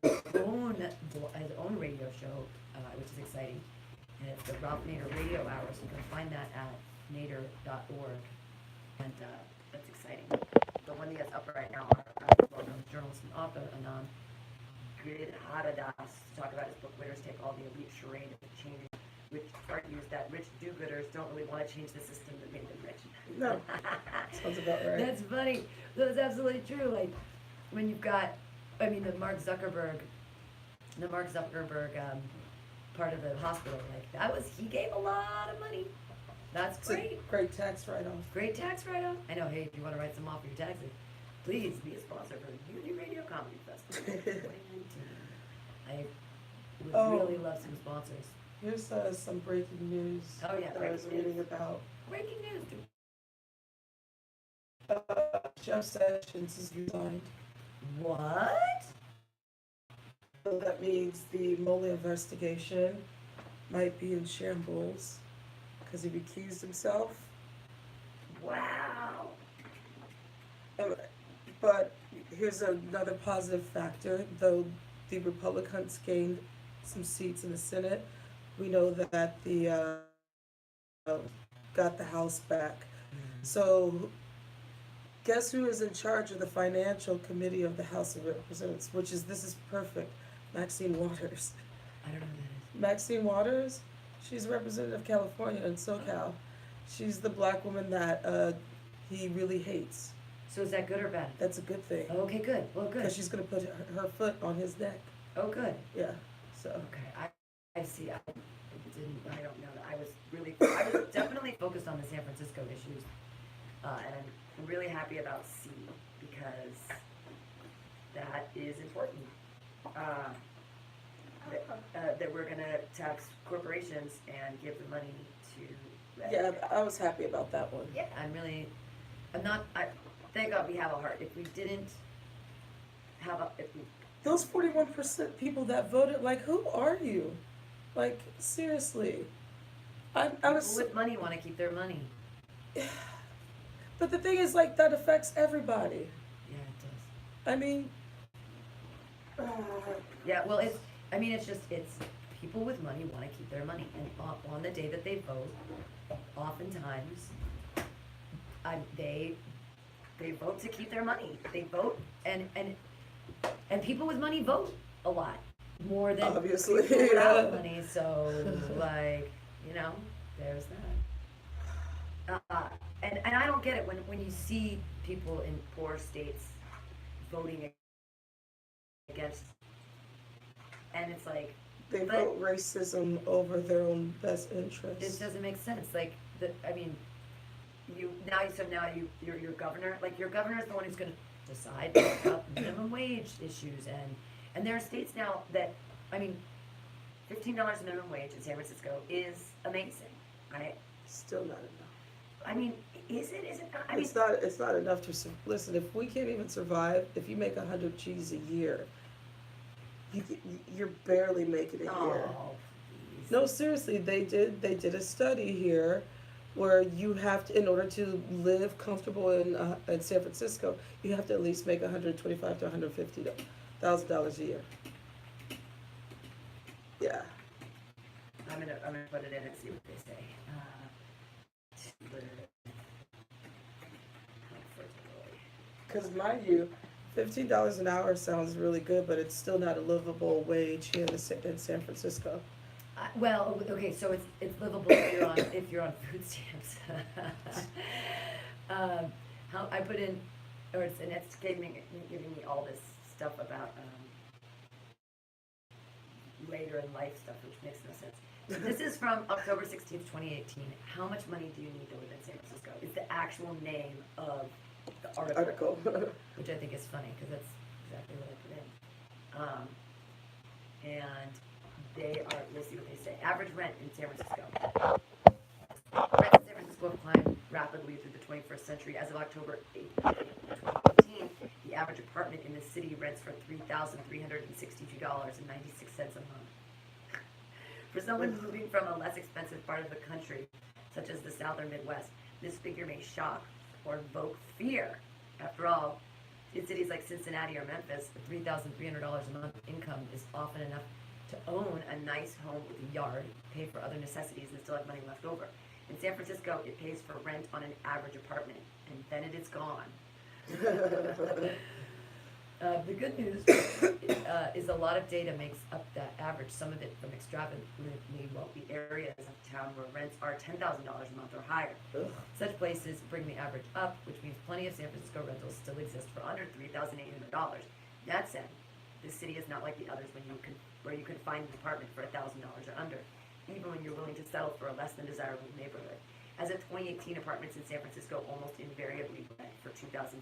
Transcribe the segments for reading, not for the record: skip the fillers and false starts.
his own radio show, which is exciting. And it's the Ralph Nader Radio Hour, so you can find that at nader.org. And that's exciting. The one that's up right now, our well-known journalist and author, Anand Giridharadas, to talk about his book, Winners Take All, the Elite Charade of Changing, which argues that rich do-gooders don't really want to change the system that made them rich. No, sounds about right. That's funny. That's absolutely true. Like, when you've got, I mean, the Mark Zuckerberg part of the hospital, like, that was, he gave a lot of money. That's great. It's a great tax write-off. Great tax write-off. I know, hey, if you want to write some off your taxes, please be a sponsor for the Unity Radio Comedy Festival 2019. I would really love some sponsors. Here's some breaking news that I was reading about. Breaking news, dude. Jeff Sessions is resigned. What? So that means the Mueller investigation might be in shambles because he recused himself. Wow. But here's another positive factor. Though the Republicans gained some seats in the Senate, we know that the got the House back. So guess who is in charge of the Financial Committee of the House of Representatives? This is perfect. Maxine Waters. I don't know who that is. Maxine Waters, she's a representative of California in SoCal. She's the black woman that he really hates. So is that good or bad? That's a good thing. Oh, okay, good. Well, good. Because she's going to put her foot on his neck. Oh, good. Yeah, so. Okay, I see. I don't know. I was definitely focused on the San Francisco issues. And I'm really happy about C because that is important. That we're going to tax corporations and give the money to... Yeah, I was happy about that one. Yeah, thank God we have a heart. If we didn't have those 41% people that voted, like, who are you? Like, seriously. I was... People with money want to keep their money. But the thing is, like, that affects everybody. Yeah, it does. I mean... Yeah, well, it's people with money want to keep their money. And on the day that they vote, oftentimes, they vote to keep their money. They vote, and people with money vote a lot more than obviously people without money. So, like, there's that. And I don't get it when you see people in poor states voting against, and it's like they vote racism over their own best interest. This doesn't make sense. Like, your governor, like, your governor is the one who's going to decide about minimum wage issues, and there are states now that, $15 minimum wage in San Francisco is amazing, right? Still not enough. Is it not? It's not enough to listen. If we can't even survive, if you make 100 G's a year, you're barely making it here. Please. No, seriously, they did a study here where you have to, in order to live comfortable in San Francisco, you have to at least make $125,000 to $150,000 a year. Yeah. I'm gonna put it in and see what they say. Because mind you, $15 an hour sounds really good, but it's still not a livable wage here in San Francisco. Well, okay, so it's livable if you're on food stamps. I put in, it's giving me all this stuff about later in life stuff, which makes no sense. This is from October 16th, 2018. How much money do you need to live in San Francisco? It's the actual name of the article. Which I think is funny because that's exactly what I put in. And we'll see what they say. Average rent in San Francisco. Rents in San Francisco have climbed rapidly through the 21st century. As of October 8th, 2015, the average apartment in the city rents for $3,362.96 a month. For someone moving from a less expensive part of the country, such as the South or Midwest, this figure may shock or evoke fear. After all, In cities like Cincinnati or Memphis, $3,300 a month income is often enough to own a nice home with a yard, pay for other necessities, and still have money left over. In San Francisco, it pays for rent on an average apartment, and then it is gone. The good news is a lot of data makes up that average, some of it from extravagantly wealthy areas of town where rents are $10,000 a month or higher. Ugh. Such places bring the average up, which means plenty of San Francisco rentals still exist for under $3,800. That said, this city is not like the others where you can find an apartment for $1,000 or under, even when you're willing to settle for a less than desirable neighborhood. As of 2018, apartments in San Francisco almost invariably rent for $2,500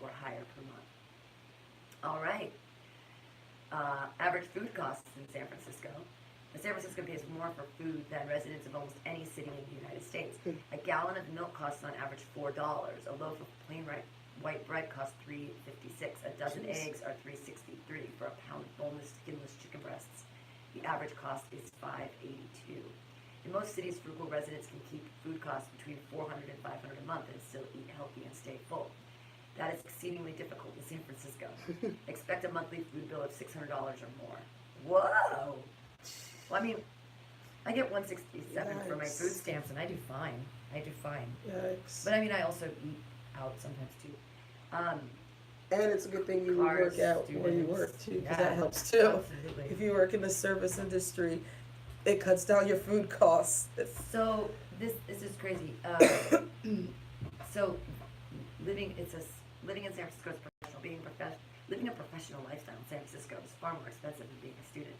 or higher per month. All right. Average food costs in San Francisco. San Francisco pays more for food than residents of almost any city in the United States. A gallon of milk costs on average $4. A loaf of plain white bread costs $3.56. A dozen eggs are $3.63 for a pound of boneless, skinless chicken breasts. The average cost is $5.82. In most cities, frugal residents can keep food costs between $400 and $500 a month and still eat healthy and stay full. That is exceedingly difficult in San Francisco. Expect a monthly food bill of $600 or more. Whoa! Well, I mean, I get $167 for my food stamps, and I do fine. Yikes. But I mean, I also eat out sometimes too. And it's a good thing you Cars, work out where you students. work too, because Yeah, that helps too. Absolutely. If you work in the service industry, it cuts down your food costs. So this is crazy. So living in San Francisco is professional. Living a professional lifestyle in San Francisco is far more expensive than being a student.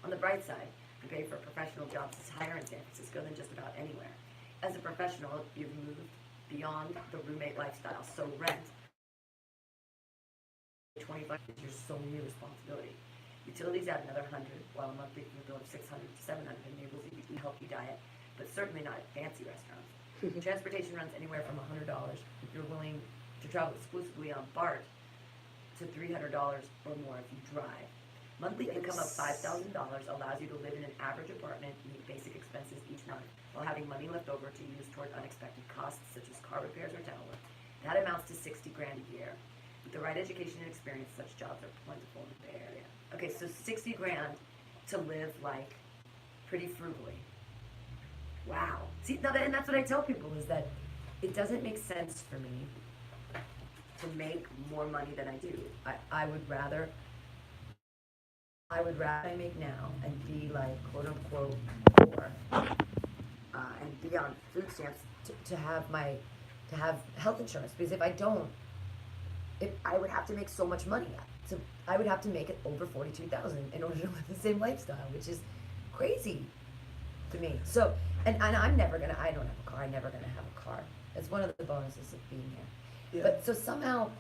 On the bright side, the pay for professional jobs is higher in San Francisco than just about anywhere. As a professional, you've moved beyond the roommate lifestyle, so rent 25 is your solely responsibility. Utilities add another 100, while a monthly food bill of 600 to 700 enables you to eat a healthy diet, but certainly not at fancy restaurants. Transportation runs anywhere from $100 if you're willing to travel exclusively on BART to $300 or more if you drive. Monthly income of $5,000 allows you to live in an average apartment, meet basic expenses each month, while having money left over to use toward unexpected costs such as car repairs or dental work. That amounts to $60,000 a year. With the right education and experience, such jobs are plentiful in the Bay Area. Okay, so $60,000 to live like pretty frugally. Wow. See, now and that's what I tell people is that it doesn't make sense for me to make more money than I do. I would rather I make now and be like quote unquote poor and be on food stamps to have health insurance, because if I don't, I would have to make so much money. So I would have to make it over $42,000 in order to live the same lifestyle, which is crazy to me. So and I don't have a car. I'm never gonna have a car. That's one of the bonuses of being here. Yeah. But so somehow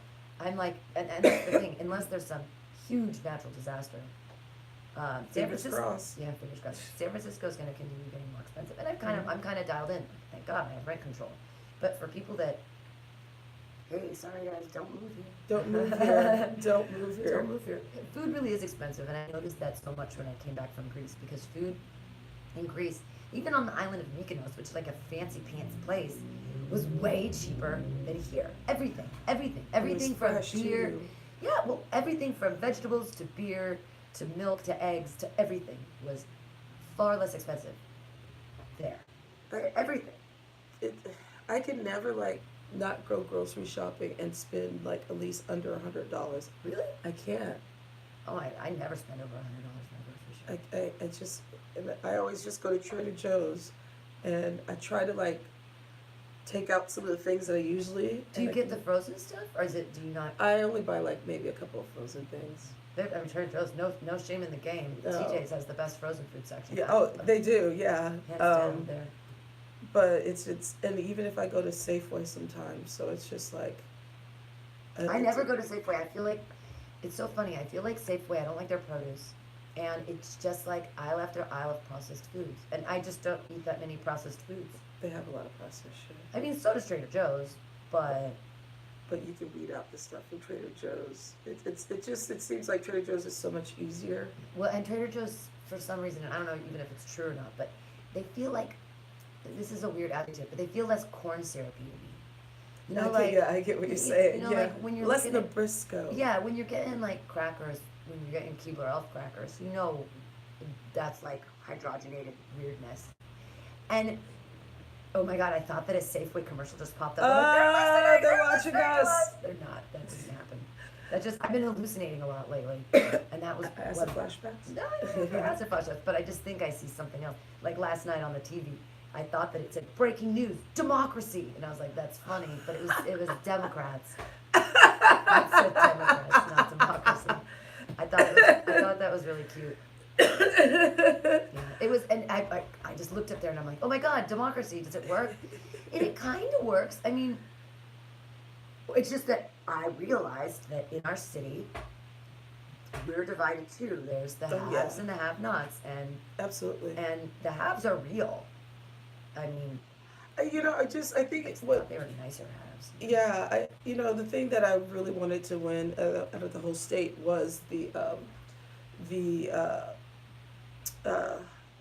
I'm like, and that's the thing, unless there's some huge natural disaster, San Fingers Francisco, crossed. yeah, fingers crossed. San Francisco's going to continue getting more expensive, and I'm kind of dialed in. Thank God I have rent control. But for people that, hey, sorry guys, don't move here. Don't move here. Don't move here. Don't move here. Food really is expensive, and I noticed that so much when I came back from Greece, because food in Greece, even on the island of Mykonos, which is like a fancy pants place, was way cheaper than here. Everything from fresh beer. too. Yeah, well, everything from vegetables to beer to milk to eggs to everything was far less expensive there. Everything. I can never not go grocery shopping and spend at least under $100. Really? I can't. Oh, I never spend over $100 on grocery shopping. I always just go to Trader Joe's, and I try to take out some of the things that I usually. Do you get the frozen stuff, or do you not? I only buy maybe a couple of frozen things. Trader Joe's, no shame in the game. No. TJ's has the best frozen food section. Yeah. Oh, they do. Yeah. Hands down there. But it's and even if I go to Safeway sometimes, so it's just I never go to Safeway. I feel like it's so funny. I feel like Safeway, I don't like their produce, and it's just like aisle after aisle of processed foods, and I just don't eat that many processed foods. They have a lot of processed shit. I mean, so does Trader Joe's, but you can weed out the stuff from Trader Joe's. It seems like Trader Joe's is so much easier. Well, and Trader Joe's, for some reason, and I don't know even if it's true or not, but they feel like, this is a weird adjective, but they feel less corn syrupy to me. You know, Okay, like, yeah, I get what you're saying. you know, Yeah, like when you're less getting, Nabisco. yeah, when you're getting like crackers, when you're getting Keebler Elf crackers, you know, that's like hydrogenated weirdness. And oh my god, I thought that a Safeway commercial just popped up. I'm like, They're they're watching listening to us. They're not. That didn't happen. That just I've been hallucinating a lot lately, and that was Acid flashbacks. no, I don't know for acid flashbacks, but I just think I see something else. Like last night on the TV, I thought that it said breaking news, democracy, and I was like, that's funny, but it was Democrats. It said Democrats, not democracy. I thought that was really cute. Yeah, it was, and I just looked up there and I'm like, oh my god, democracy, does it work? And it kind of works. I mean, it's just that I realized that in our city, we're divided too. There's the Oh, yeah. haves and the have-nots, and Absolutely. the haves are real. I mean, You know, I think I it's thought they were nicer halves. yeah, the thing that I really wanted to win out of the whole state was the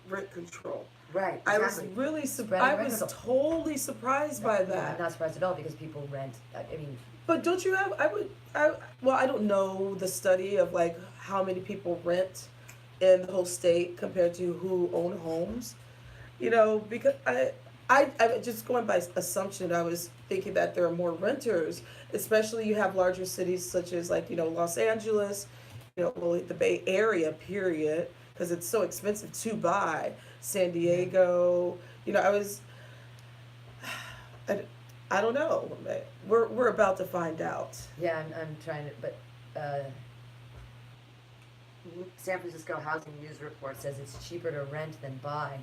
rent control. Right. I was Exactly. really Spreading I rent was control. totally surprised by I'm that. not surprised at all because people rent. I mean, But don't you have? I don't know the study of like how many people rent in the whole state compared to who own homes. You know, because I just going by assumption, I was thinking that there are more renters, especially you have larger cities such as like, Los Angeles, well, the Bay Area, period, because it's so expensive to buy. San Diego, I was, I don't know. We're about to find out. yeah, I'm trying to, but San Francisco Housing News Report says it's cheaper to rent than buy.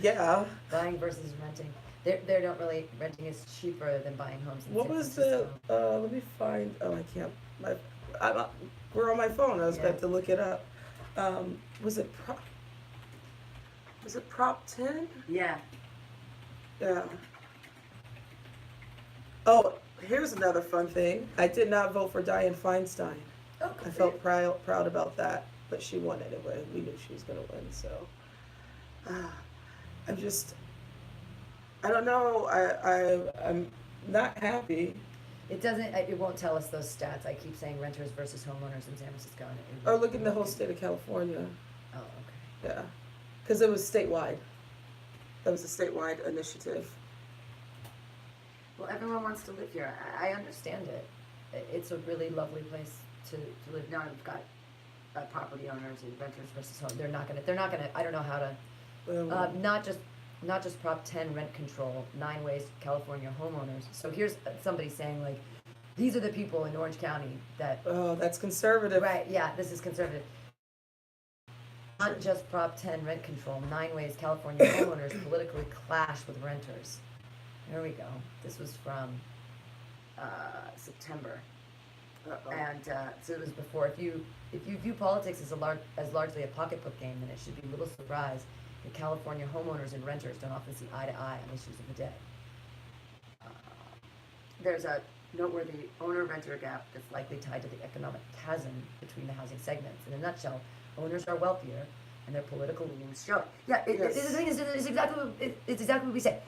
Yeah. Buying versus renting. They don't really, renting is cheaper than buying homes in What San was Francisco. let me find, oh, I can't, we're on my phone, I was about to look it up. Was it Prop 10? Yeah. Yeah. Oh, here's another fun thing. I did not vote for Dianne Feinstein. Oh, I felt proud about that, but she won anyway. We knew she was going to win, so. I don't know. I'm not happy. It doesn't, it won't tell us those stats. I keep saying renters versus homeowners in San Francisco. And Or look in the whole state of California. Oh, okay. Yeah. Because it was statewide. That was a statewide initiative. Well, everyone wants to live here. I understand it. It's a really lovely place to live. Now you've got property owners and renters versus home. They're not gonna, I don't know how to, not just Prop 10 rent control, 9 ways California homeowners. So here's somebody saying like, these are the people in Orange County that. Oh, that's conservative. Right, yeah, this is conservative. Not just Prop 10 rent control, 9 ways California homeowners politically clash with renters. There we go. This was from September. Uh-oh. And so it was before. If you view politics as largely a pocketbook game, then it should be little surprise that California homeowners and renters don't often see eye to eye on issues of the day. There's a noteworthy owner-renter gap that's likely tied to the economic chasm between the housing segments. In a nutshell, owners are wealthier, and their political leanings show it. Yeah, Yes. the thing is, it's exactly what we say.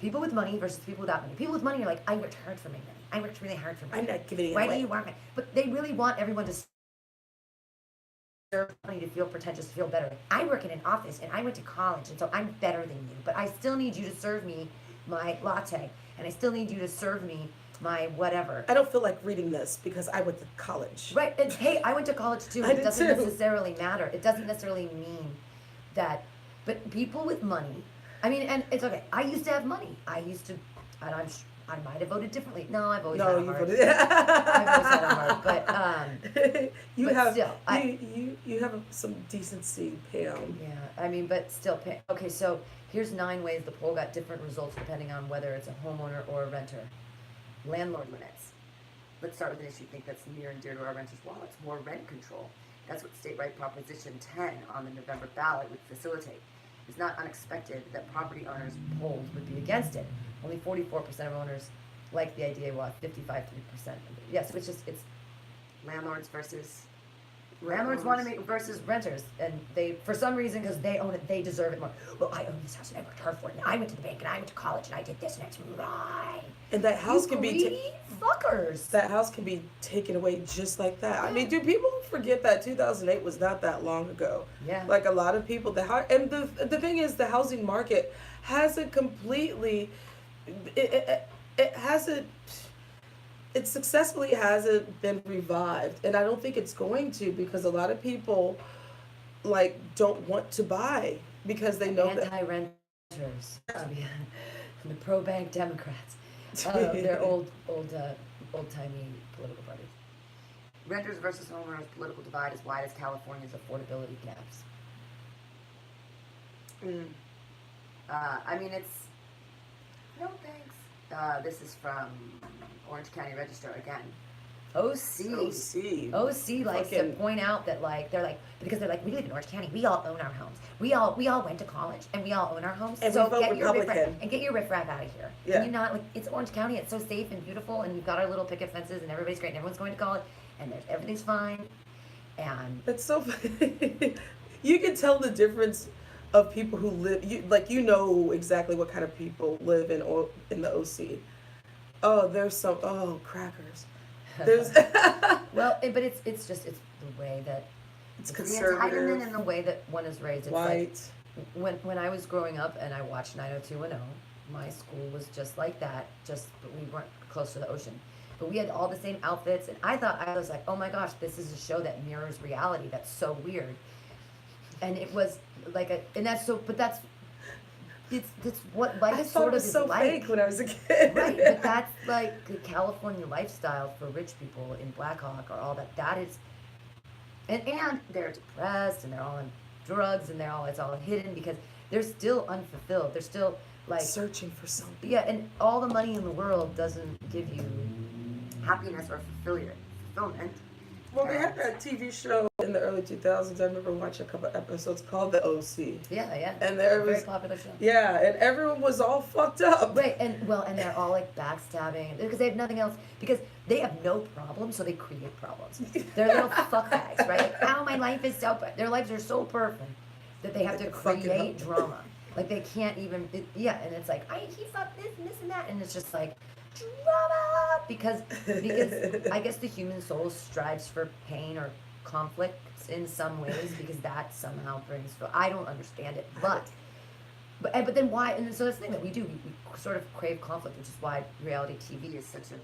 People with money versus people without money. People with money are like, I worked hard for my money. I worked really hard for my I'm money. not giving it Why away. do you want it? But they really want everyone to serve money to feel pretentious, to feel better. I work in an office and I went to college and so I'm better than you. But I still need you to serve me my latte. And I still need you to serve me my whatever. I don't feel like reading this because I went to college. Right, and hey, I went to college too. I It did doesn't too. necessarily matter. It doesn't necessarily mean that. But people with money, I mean, and it's okay. I used to have money. And I might have voted differently. No, I've always had a heart. voted. I've always had a heart, but you but have still, you have some decency, Pam. yeah, I mean, but still, okay. So here's 9 ways the poll got different results depending on whether it's a homeowner or a renter. Landlord limits. Let's start with an issue I think that's near and dear to our renters' wallets. More rent control. That's what State Right Proposition 10 on the November ballot would facilitate. It's not unexpected that property owners polled would be against it. Only 44% of owners like the idea, while 55.3%. Yes, it's landlords versus Landlords want to make versus renters, and they, for some reason, because they own it, they deserve it more. Well, I own this house and I worked hard for it, and I went to the bank and I went to college and I did this and it's mine. And that house You can be greedy fuckers. that house can be taken away just like that. I mean, do people forget that 2008 was not that long ago? Yeah. Like a lot of people, and the thing is, the housing market hasn't completely, it hasn't. It successfully hasn't been revived, and I don't think it's going to, because a lot of people like don't want to buy because they know that Anti-renters, the pro-bank Democrats, they're old-timey political parties. Renters versus homeowners political divide as wide as California's affordability gaps. I mean, it's no thanks. This is from Orange County Register again. OC likes to point out that, like, they're like, because they're like, we live in Orange County, we all own our homes, we all went to college, and we all own our homes, and so we vote get Republican. your riffraff out of here. Yeah. And you're not, like, it's Orange County, it's so safe and beautiful, and we've got our little picket fences, and everybody's great, and everyone's going to college, and everything's fine, and It's so funny. You can tell the difference of people who live. You know exactly what kind of people live in the OC. Oh, there's some crackers. There's well, but it's just the way that it's the conservative, entitlement and the way that one is raised. It's white. Like when I was growing up and I watched 90210, my school was just like that. But we weren't close to the ocean. But we had all the same outfits, and I was like, oh my gosh, this is a show that mirrors reality. That's so weird. And it was like it's what life I sort thought of it was is so like. fake when I was a kid. Right, but that's like the California lifestyle for rich people in Black Hawk or all that. That is, and they're depressed and they're all on drugs and it's all hidden because they're still unfulfilled. They're still like searching for something. Yeah, and all the money in the world doesn't give you happiness or fulfillment. Well, they had that TV show in the early 2000s. I remember watching a couple episodes called The OC. Yeah. And there was very popular show. Yeah, and everyone was all fucked up. Right, and they're all like backstabbing because they have nothing else, because they have no problem, so they create problems. They're little fuckbags, right? Like, oh, my life is so their lives are so perfect that they have to create drama. Like they can't even and it's like he fucked this and this and that, and it's just like drama because I guess the human soul strives for pain or conflict in some ways because that somehow brings. I don't understand it, but then why? And so that's the thing that we do. We sort of crave conflict, which is why reality TV is such a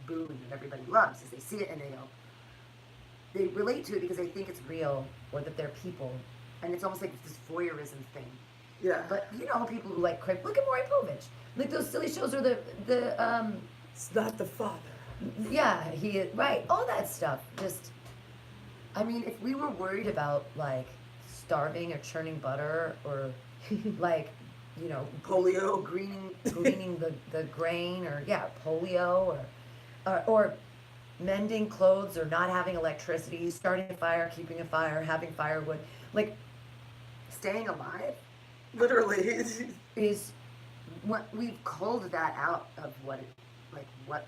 boon that everybody loves. Is they see it and they relate to it because they think it's real or that they're people, and it's almost like this voyeurism thing. Yeah. But you know people who like crave. Look at Maury Povich. Like those silly shows or the It's not the father. Yeah, he is right. All that stuff. Just, I mean, if we were worried about like starving or churning butter or like, polio, greening the grain or polio or mending clothes or not having electricity, starting a fire, keeping a fire, having firewood, like staying alive, literally, is what we've culled that out of what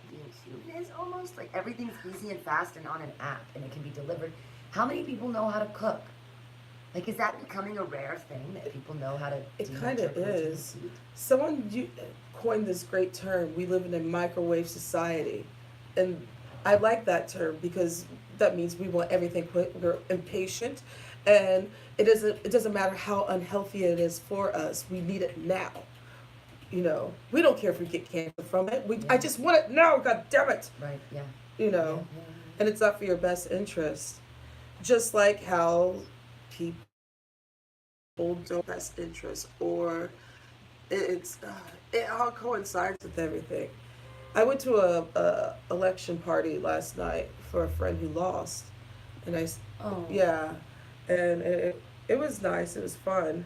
being human is. Almost like everything's easy and fast and on an app and it can be delivered. How many people know how to cook? Like, is that becoming a rare thing that people know how to? It kind of is. Someone coined this great term. We live in a microwave society, and I like that term because that means we want everything quick. We're impatient, and it doesn't matter how unhealthy it is for us. We need it now. We don't care if we get cancer from it. I just want it now. God damn it. Right. Yeah. And it's not for your best interest. Just like how people don't best interest, or it all coincides with everything. I went to a election party last night for a friend who lost, and and it was nice. It was fun.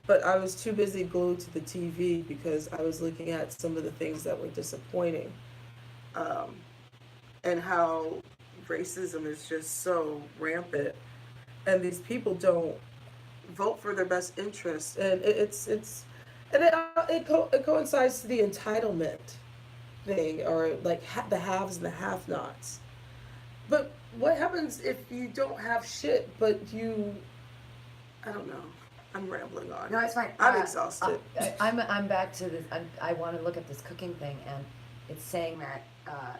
But I was too busy glued to the TV because I was looking at some of the things that were disappointing, and how racism is just so rampant, and these people don't vote for their best interest, and it coincides to the entitlement thing, or like the haves and the have-nots. But what happens if you don't have shit, but I don't know. I'm rambling on. No, it's fine. I'm exhausted. I'm back to this. I want to look at this cooking thing, and it's saying that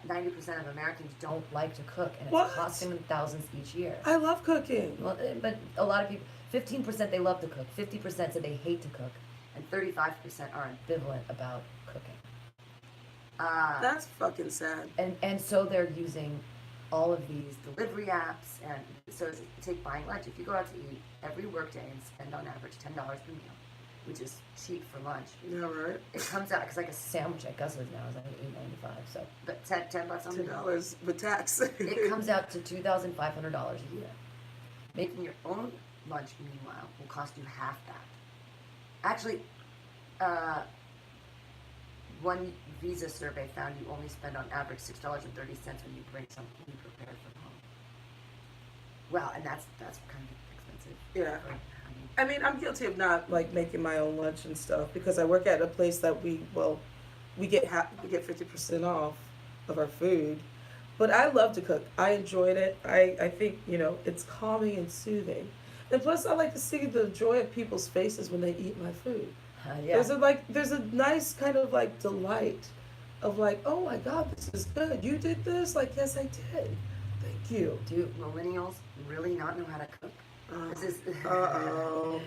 90% of Americans don't like to cook, and it's What? costing them thousands each year. I love cooking. Well, but a lot of people, 15% they love to cook, 50% say they hate to cook, and 35% are ambivalent about cooking. That's fucking sad. And so they're using all of these delivery apps, and so take buying lunch. If you go out to eat every workday and spend on average $10 per meal, which is cheap for lunch. Yeah, right. It comes out, because like a sandwich at Gus's now is like $8.95. So, but $10 on the dollar. $10 with tax. It comes out to $2,500 a year. Making your own lunch, meanwhile, will cost you half that. Actually, one Visa survey found you only spend on average $6.30 when you bring something prepared from home. Well, and that's kind of expensive. Yeah. I mean, I'm guilty of not like making my own lunch and stuff because I work at a place that we get 50% off of our food. But I love to cook. I enjoyed it. I think, it's calming and soothing. And plus I like to see the joy of people's faces when they eat my food. Yeah. There's a nice kind of like delight of like, oh my God, this is good. You did this? Like, yes, I did. Thank you. Do millennials really not know how to cook? Uh-oh.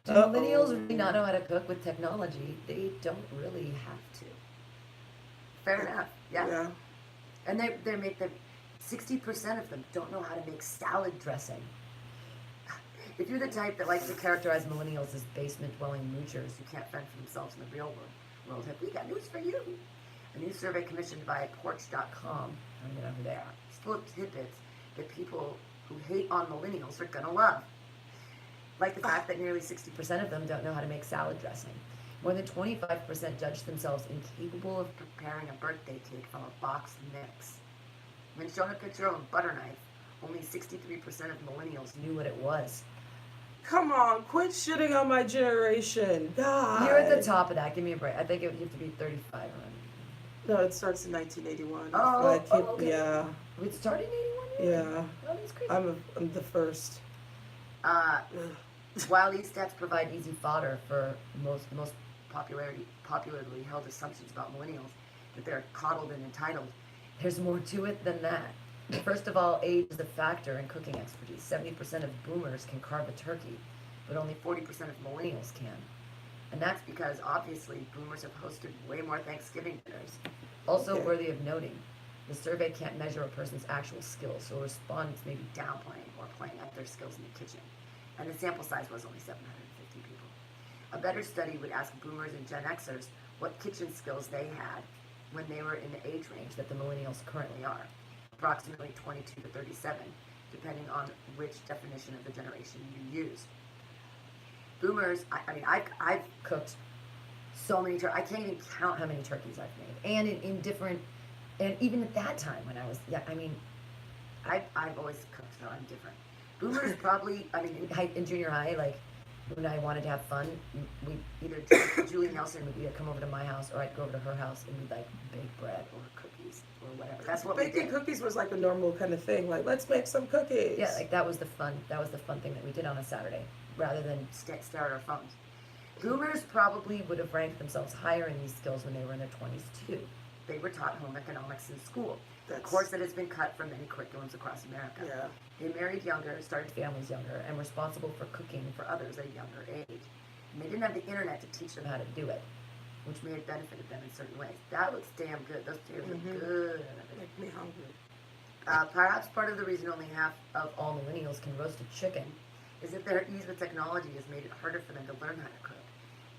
Do millennials really not know how to cook with technology? They don't really have to. Fair enough. Yeah. And they make them. 60% of them don't know how to make salad dressing. If you're the type that likes to characterize millennials as basement-dwelling moochers who can't fend for themselves in the real world, have we got news for you? A new survey commissioned by Porch.com, I don't know who they are, it's full of tidbits that people who hate on millennials are gonna love. Like the fact that nearly 60% of them don't know how to make salad dressing. More than 25% judge themselves incapable of preparing a birthday cake from a box mix. When shown a picture of a butter knife, only 63% of millennials knew what it was. Come on, quit shitting on my generation. God. You're at the top of that. Give me a break. I think it would have to be 35 around. No, it starts in 1981. Okay. Yeah. It started in 81? Yeah. Oh, that's crazy. I'm the first. While these stats provide easy fodder for most popularly held assumptions about millennials, that they're coddled and entitled, there's more to it than that. First of all, age is a factor in cooking expertise. 70% of boomers can carve a turkey, but only 40% of millennials can. And that's because, obviously, boomers have hosted way more Thanksgiving dinners. Also worthy of noting, the survey can't measure a person's actual skills, so respondents may be downplaying or playing up their skills in the kitchen. And the sample size was only 750 people. A better study would ask boomers and Gen Xers what kitchen skills they had when they were in the age range that the millennials currently are. Approximately 22 to 37, depending on which definition of the generation you use. Boomers, I've cooked so many turkeys. I can't even count how many turkeys I've made. And in different, and even at that time when I was, I've always cooked, so I'm different. Boomers probably, in junior high, like, when I wanted to have fun, we either, Julie Nelson would either come over to my house or I'd go over to her house and we'd like bake bread or cookies or whatever. That's what Baking cookies was like a normal kind of thing. Like, let's make some cookies. Yeah, like that was the fun thing that we did on a Saturday rather than stare at our phones. Boomers probably would have ranked themselves higher in these skills when they were in their 20s too. They were taught home economics in school. A course that has been cut from many curriculums across America. Yeah. They married younger, started families younger, and were responsible for cooking for others at a younger age. And they didn't have the internet to teach them how to do it, which may have benefited them in certain ways. That looks damn good. Those potatoes look good. Make me hungry. Perhaps part of the reason only half of all millennials can roast a chicken is that their ease with technology has made it harder for them to learn how to cook,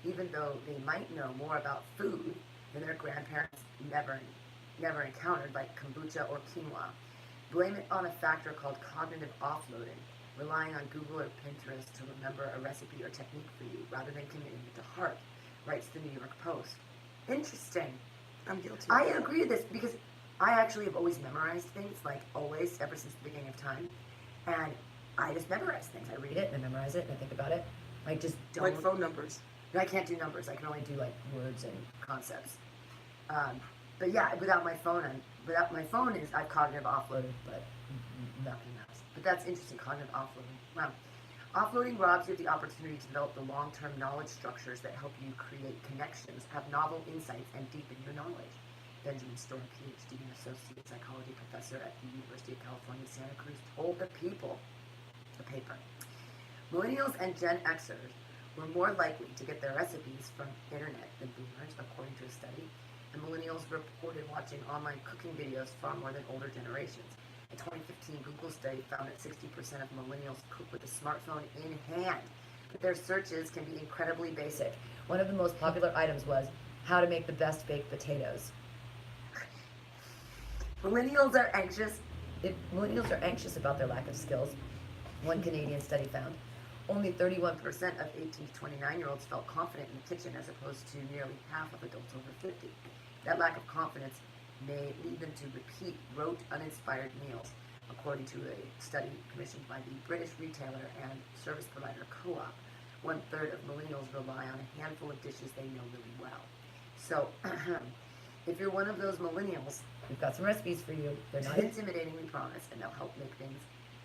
even though they might know more about food than their grandparents never encountered, like kombucha or quinoa. Blame it on a factor called cognitive offloading, relying on Google or Pinterest to remember a recipe or technique for you rather than committing it to heart, writes the New York Post. Interesting. I'm guilty. I agree with this because I actually have always memorized things, like always, ever since the beginning of time. And I just memorize things. I read it and I memorize it and I think about it. I just don't. Like phone numbers. I can't do numbers. I can only do like words and concepts. But yeah, without my phone, I'm without my phone is I've cognitive offloaded, but nothing else. But that's interesting, cognitive offloading. Wow. Offloading robs you of the opportunity to develop the long-term knowledge structures that help you create connections, have novel insights, and deepen your knowledge. Benjamin Storm, PhD and associate psychology professor at the University of California, Santa Cruz, told the People, the paper. Millennials and Gen Xers were more likely to get their recipes from internet than boomers, according to a study. And millennials reported watching online cooking videos far more than older generations. A 2015 Google study found that 60% of millennials cook with a smartphone in hand, but their searches can be incredibly basic. One of the most popular items was how to make the best baked potatoes. Millennials are anxious about their lack of skills, one Canadian study found. Only 31% of 18 to 29-year-olds felt confident in the kitchen, as opposed to nearly half of adults over 50. That lack of confidence may lead them to repeat rote, uninspired meals, according to a study commissioned by the British retailer and service provider Co-op. 1/3 of millennials rely on a handful of dishes they know really well. So, if you're one of those millennials, we've got some recipes for you. They're not intimidating, we promise, and they'll help make things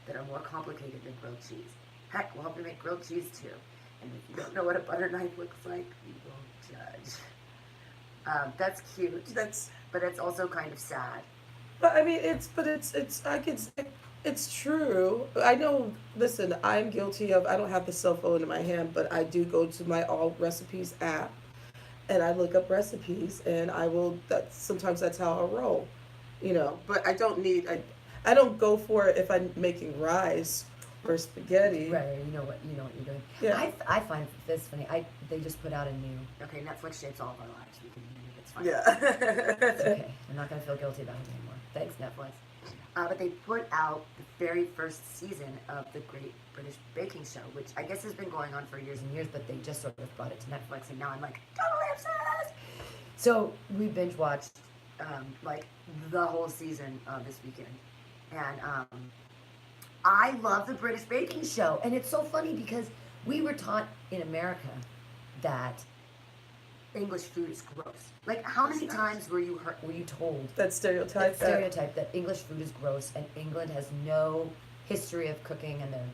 that are more complicated than grilled cheese. Heck, we'll help you make grilled cheese too. And if you don't know what a butter knife looks like, we won't judge. That's cute. But it's also kind of sad. But I mean, it's true. I know. Listen, I'm guilty of. I don't have the cell phone in my hand, but I do go to my All Recipes app, and I look up recipes, and I will. Sometimes that's how I roll, you know. But I don't need. I don't go for it if I'm making rice or spaghetti. Right, you know what you're doing. Yeah. I find this funny. They just put out a new. Okay, Netflix shapes all of our lives. We can. It's fine. Yeah. It's okay. I'm not gonna feel guilty about it anymore. Thanks, Netflix. But they put out the very first season of the Great British Baking Show, which I guess has been going on for years and years, but they just sort of brought it to Netflix, and now I'm like totally obsessed. So we binge watched like the whole season this weekend, and I love the British Baking Show, and it's so funny because we were taught in America that English food is gross. Like, how many times were you told that stereotype that English food is gross, and England has no history of cooking, and they're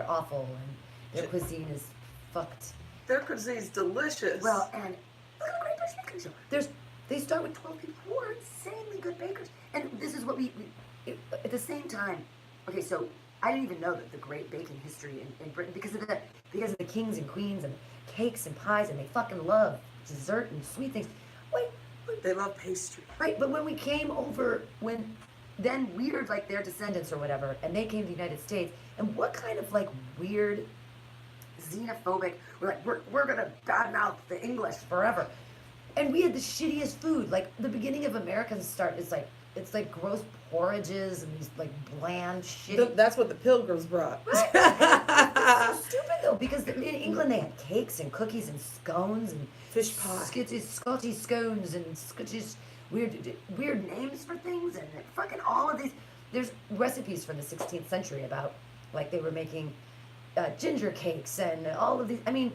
awful, and their cuisine is fucked. Their cuisine is delicious. Well, and look at the Great British Baking Show. They start with 12 people who are insanely good bakers, and this is what we at the same time. Okay, so I didn't even know that the great baking history in Britain because of the kings and queens and cakes and pies, and they fucking love dessert and sweet things. Wait, they love pastry. Right, but when we came over, then weird, like their descendants or whatever, and they came to the United States, and what kind of like weird xenophobic, we're gonna badmouth the English forever. And we had the shittiest food. Like the beginning of America's start is like, it's like gross porridges and these like bland shit. That's what the Pilgrims brought. Right. It's so stupid though, because in England they had cakes and cookies and scones and fish pie, Scottish scones and Scottish weird names for things, and fucking all of these. There's recipes from the 16th century about like they were making ginger cakes and all of these. I mean,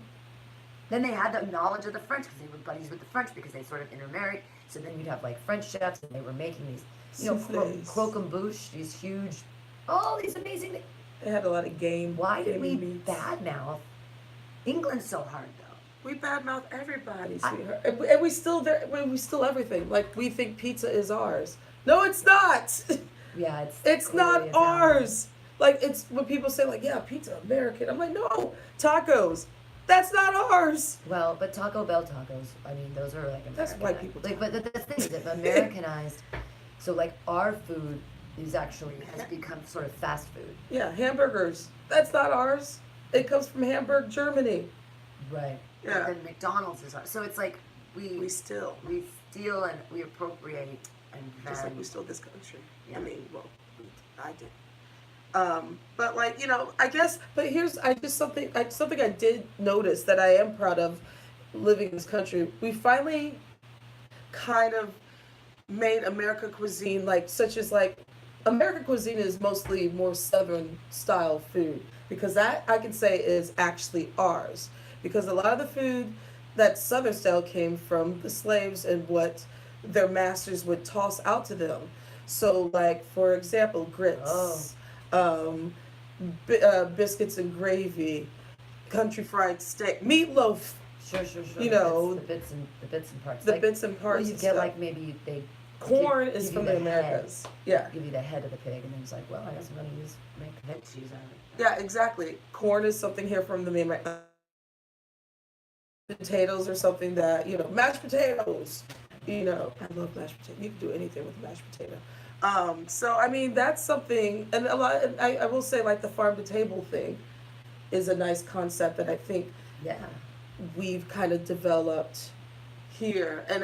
then they had the knowledge of the French because they were buddies with the French because they sort of intermarried. So then you'd have like French chefs, and they were making these, croquembouche, these huge, all these amazing things. They had a lot of game. Why did we badmouth England so hard though? We badmouth everybody, sweetheart, and we still everything. Like we think pizza is ours. No, it's not. Yeah, it's not ours. Like it's when people say like, yeah, pizza American. I'm like, no, tacos. That's not ours. Well, but Taco Bell tacos, I mean, those are like Americanized. That's white people. Like, but the thing is, if Americanized, so like our food is actually has become sort of fast food. Yeah, hamburgers. That's not ours. It comes from Hamburg, Germany. Right. Yeah. And then McDonald's is ours. So it's like we steal and we appropriate, and then, just like we stole this country. Yeah. I mean, well, I did. But like, you know, I guess, but here's, something I did notice that I am proud of living in this country. We finally kind of made American cuisine, like, such as like, American cuisine is mostly more Southern style food, because that I can say is actually ours, because a lot of the food that Southern style came from the slaves and what their masters would toss out to them. So, like for example, Oh, grits, um, biscuits and gravy, country fried steak, meatloaf. sure. You It's know, the bits and parts. the Like, bits and well, parts you and get stuff. like maybe they Corn give, is give you from the the head. Americas. Yeah. Give you the head of the pig, and then it's like, well, I guess I'm gonna make head cheese out of it. Yeah, exactly. Corn is something here from the main. Potatoes are something that, mashed potatoes. I love mashed potato. You can do anything with mashed potato. So I mean that's something, and a lot. And I will say like the farm to table thing is a nice concept that I think Yeah. we've kind of developed here, and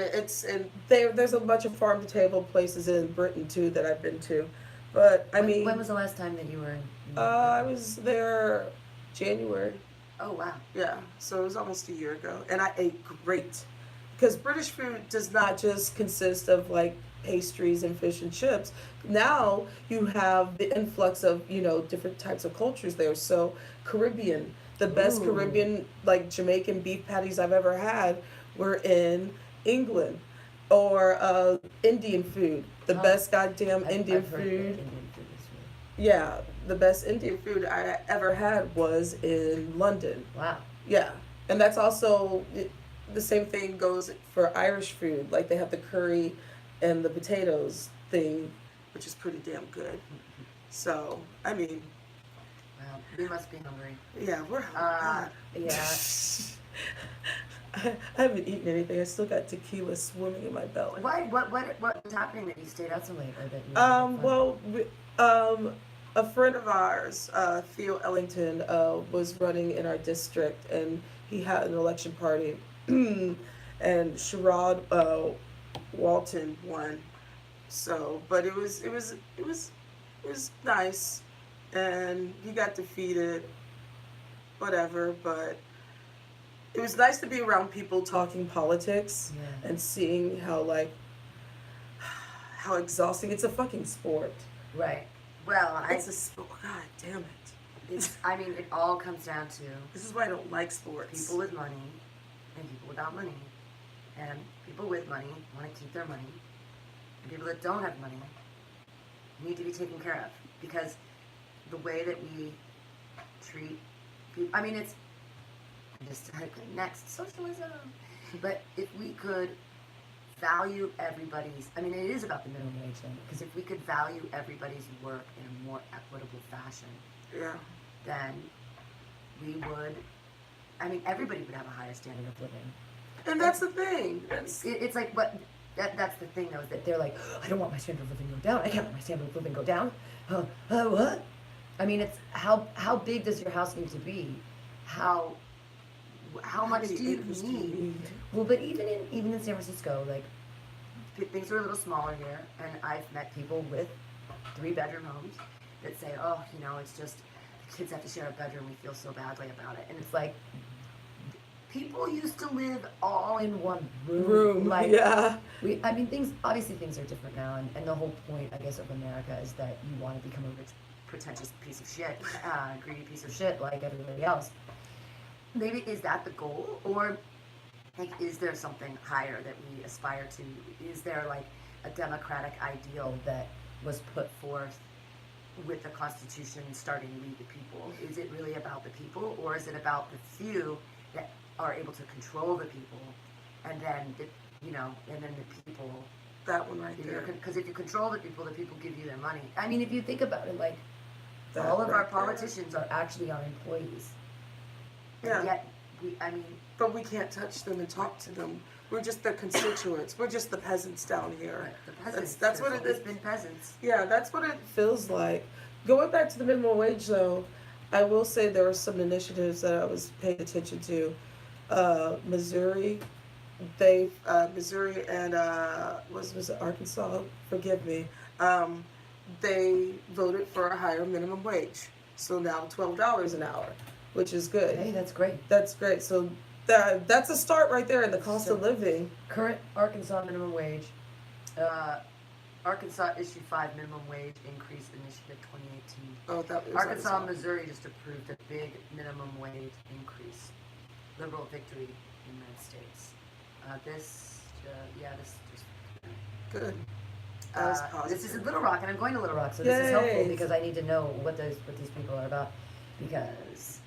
there's a bunch of farm to table places in Britain too that I've been to, but I mean, when was the last time that you were in? I was there January. Oh wow. Yeah, so it was almost a year ago, and I ate great. Because British food does not just consist of like pastries and fish and chips. Now you have the influx of, different types of cultures there. So, Caribbean, the best Ooh. Caribbean, like Jamaican beef patties I've ever had were in England. Or Indian food, the best goddamn Indian I've heard that food. Indian food is really. Yeah, the best Indian food I ever had was in London. Wow. Yeah, and that's also the same thing goes for Irish food. Like they have the curry and the potatoes thing, which is pretty damn good. So I mean, Wow. We must be hungry. yeah, we're hungry. Yeah. I haven't eaten anything. I still got tequila swimming in my belly. Why? What was happening that you stayed out so late, or that you? Well, a friend of ours, Theo Ellington, was running in our district, and he had an election party, and Sherrod Walton won. So, but it was nice, and he got defeated. Whatever, but it was nice to be around people talking politics Yeah. and seeing how exhausting. It's a fucking sport. Right. Well, It's a sport. God damn it. It's. I mean, it all comes down to This is why I don't like sports. people with money and people without money, and people with money want to keep their money, and people that don't have money need to be taken care of because the way that we treat people. I mean, it's just next socialism. But if we could value everybody's, I mean, it is about the minimum wage thing, because if we could value everybody's work in a more equitable fashion, Yeah. then we would, I mean, everybody would have a higher standard of living. And that's the thing. It's like, that's the thing though, is that they're like, I don't want my standard of living to go down. I can't let my standard of living go down. What? I mean, it's how big does your house need to be? How much many do you acres need? Well, but even in San Francisco, like things are a little smaller here, and I've met people with 3-bedroom homes that say, oh, it's just the kids have to share a bedroom. We feel so badly about it, and it's like people used to live all in one room. Like, yeah. I mean, things are different now, and the whole point, I guess, of America is that you want to become a rich, pretentious piece of shit, greedy piece of shit like everybody else. Maybe is that the goal, or like is there something higher that we aspire to? Is there like a democratic ideal that was put forth with the Constitution starting "We the People"? Is it really about the people, or is it about the few that are able to control the people, and then the people? That one right there. Because if you control the people give you their money. I mean, if you think about it, like That all of our right there. politicians are actually our employees. Yeah. And yet, But we can't touch them and talk to them. We're just their constituents. We're just the peasants down here. the peasants. That's what There's it always is. been peasants. Yeah, that's what it feels like. Going back to the minimum wage, though, I will say there were some initiatives that I was paying attention to. Missouri, Missouri and was it Arkansas? Forgive me. They voted for a higher minimum wage, so now $12 an hour, which is good. Hey, that's great. That's great. So that's a start right there in the cost of living. Current Arkansas minimum wage. Arkansas issued 5 minimum wage increase initiative 2018. Oh, that was Arkansas and Missouri just approved a big minimum wage increase. Liberal victory in the United States. This just Good. That was This is positive. Little Rock, and I'm going to Little Rock, so this is helpful Yay. because I need to know what these people are about. Because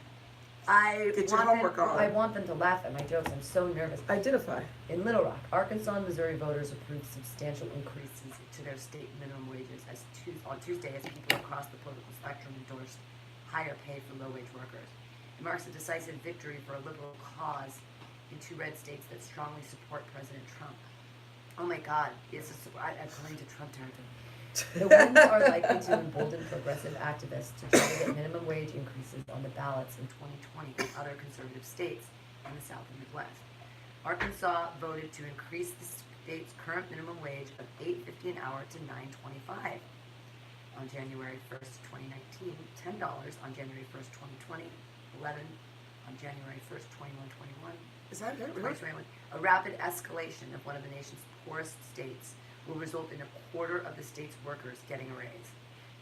I Get your want homework them, on. I want them to laugh at my jokes. I'm so nervous. Identify. In Little Rock, Arkansas and Missouri voters approved substantial increases to their state minimum wages on Tuesday as people across the political spectrum endorsed higher pay for low-wage workers. It marks a decisive victory for a liberal cause in two red states that strongly support President Trump. Oh my God, I'm going to Trump territory. The wins are likely to embolden progressive activists to try to get minimum wage increases on the ballots in 2020 in other conservative states in the South and Midwest. Arkansas voted to increase the state's current minimum wage of $8.50 an hour to $9.25 on January 1st, 2019, $10 on January 1st, 2020, $11 on January 1st, 21. Is that it? Really? 2021. A rapid escalation of one of the nation's poorest states will result in a quarter of the state's workers getting a raise.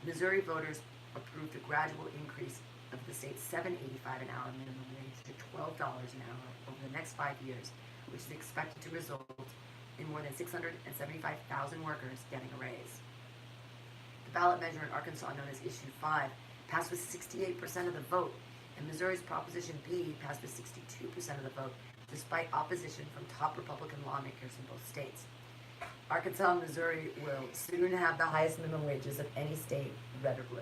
Missouri voters approved a gradual increase of the state's $7.85 an hour minimum wage to $12 an hour over the next 5 years, which is expected to result in more than 675,000 workers getting a raise. The ballot measure in Arkansas, known as Issue 5, passed with 68% of the vote, and Missouri's Proposition B passed with 62% of the vote, despite opposition from top Republican lawmakers in both states. Arkansas and Missouri will soon have the highest minimum wages of any state, red or blue.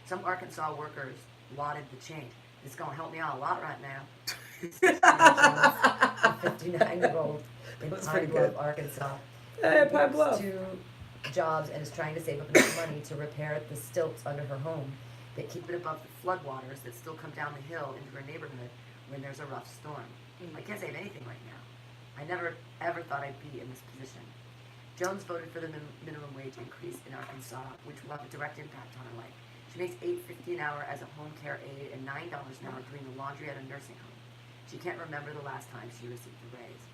Some Arkansas workers lauded the change. It's going to help me out a lot right now. A 59-year-old in Pine Bluff, Arkansas. Hey, Pine Bluff. 2 jobs and is trying to save up enough money to repair the stilts under her home that keep it above the floodwaters that still come down the hill into her neighborhood when there's a rough storm. I can't save anything right now. I never ever thought I'd be in this position. Jones voted for the minimum wage increase in Arkansas, which will have a direct impact on her life. She makes $8.50 an hour as a home care aide and $9 an hour doing the laundry at a nursing home. She can't remember the last time she received a raise.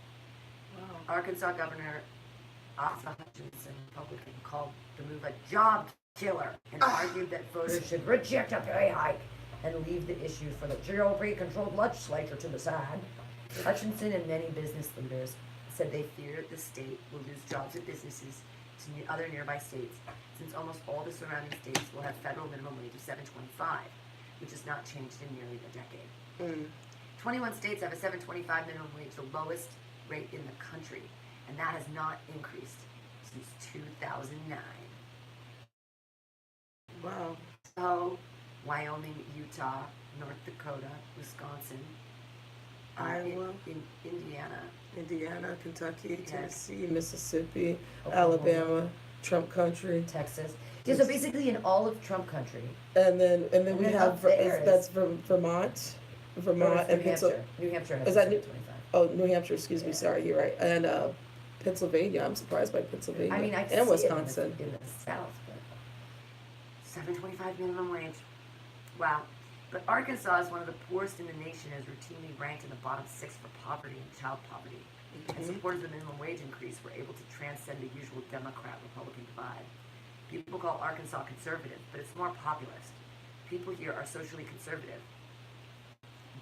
Wow. Arkansas Governor Asa Hutchinson, Republican, called the move a job killer and argued that voters should reject a pay hike and leave the issue for the GOP-controlled legislature to decide. Hutchinson and many business leaders said they fear the state will lose jobs and businesses to other nearby states, since almost all the surrounding states will have federal minimum wage of $7.25, which has not changed in nearly a decade. 21 states have a $7.25 minimum wage, the lowest rate in the country, and that has not increased since 2009. Wow. So, Wyoming, Utah, North Dakota, Wisconsin, Iowa, in Indiana, Kentucky, Tennessee, Mississippi, Oklahoma, Alabama, Trump country, Texas. Yeah, so basically in all of Trump country. and then we then have up there that's from Vermont, and New Pennsylvania. Hampshire. New Hampshire has Is that a New- 7.25. Oh, New Hampshire. Excuse me. Yeah. Sorry, you're right. And Pennsylvania. I'm surprised by Pennsylvania. I mean, I and see Wisconsin. it in the South, but $7.25 minimum wage. Wow. But Arkansas is one of the poorest in the nation, as routinely ranked in the bottom 6 for poverty and child poverty. And supporters of the minimum wage increase were able to transcend the usual Democrat-Republican divide. People call Arkansas conservative, but it's more populist. People here are socially conservative,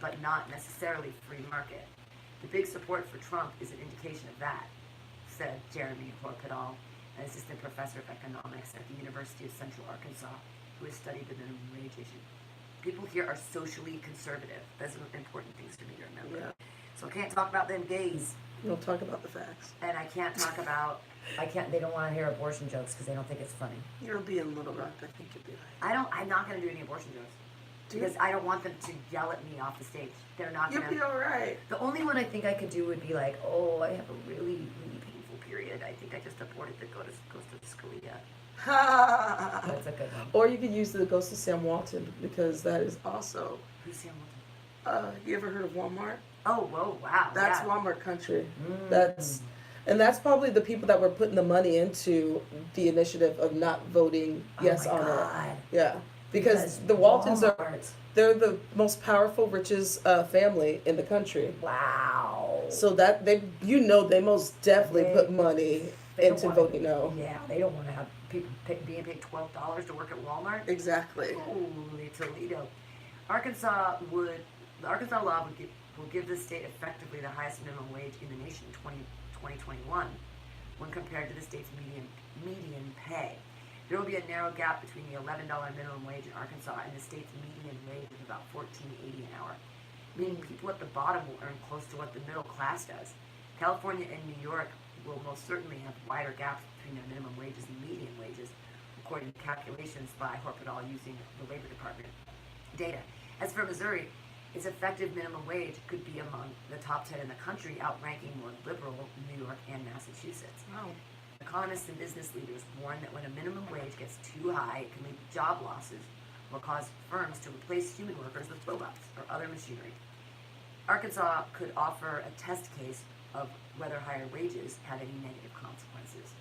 but not necessarily free market. The big support for Trump is an indication of that, said Jeremy Horpedal, an assistant professor of economics at the University of Central Arkansas, who has studied the minimum wage issue. People here are socially conservative. Those are important things for me to remember. Yeah. So I can't talk about them gays, We'll talk about the facts. and I can't talk about, they don't want to hear abortion jokes because they don't think it's funny. You'll be in Little Rock. I think you'll be right. I'm not going to do any abortion jokes. Because I don't want them to yell at me off the stage. They're not You'll going be to. all right. The only one I think I could do would be like, oh, I have a really, really painful period. I think I just aborted the ghost of Scalia. That's a good one. Or you could use the Ghost of Sam Walton, because that is also. Who's Sam Walton? You ever heard of Walmart? Oh, whoa, wow. That's yeah. Walmart country. Mm. That's probably the people that were putting the money into the initiative of not voting yes oh my on God. it. Yeah. Because the Waltons Walmart. they're the most powerful, richest family in the country. Wow. So that they most definitely put money They don't into wanna- voting no. Yeah, they don't want to have people being paid $12 to work at Walmart. Exactly. Holy Toledo. The Arkansas law will give the state effectively the highest minimum wage in the nation in 2021. when compared to the state's median pay. There will be a narrow gap between the $11 minimum wage in Arkansas and the state's median wage of about $14.80 an hour, meaning people at the bottom will earn close to what the middle class does. California and New York will most certainly have wider gaps between their minimum wages and median wages, according to calculations by Horpedal using the Labor Department data. As for Missouri, its effective minimum wage could be among the top 10 in the country, outranking more liberal New York and Massachusetts. Wow. Economists and business leaders warn that when a minimum wage gets too high, it can lead to job losses or cause firms to replace human workers with robots or other machinery. Arkansas could offer a test case of whether higher wages have any negative consequences.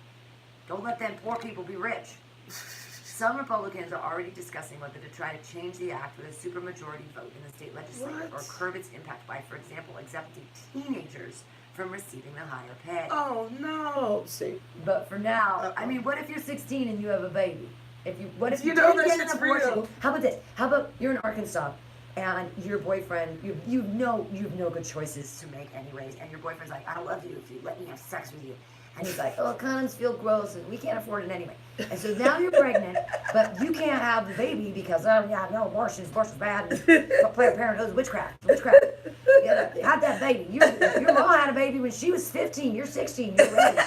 Don't let them poor people be rich. Some Republicans are already discussing whether to try to change the act with a supermajority vote in the state legislature or curb its impact by, for example, exempting teenagers from receiving the higher pay. Oh no! See, But for now, I mean, what if you're 16 and you have a baby? What if you know didn't that get an shit's abortion? real. How about this? How about you're in Arkansas and your boyfriend, you have no good choices to make anyways, and your boyfriend's like, I love you if you let me have sex with you. And he's like, oh, condoms feel gross, and we can't afford it anyway. And so now you're pregnant, but you can't have the baby because, oh, yeah, no, abortion's bad. And Planned Parenthood is witchcraft. You gotta have that baby. Your mom had a baby when she was 15. You're 16. You're ready.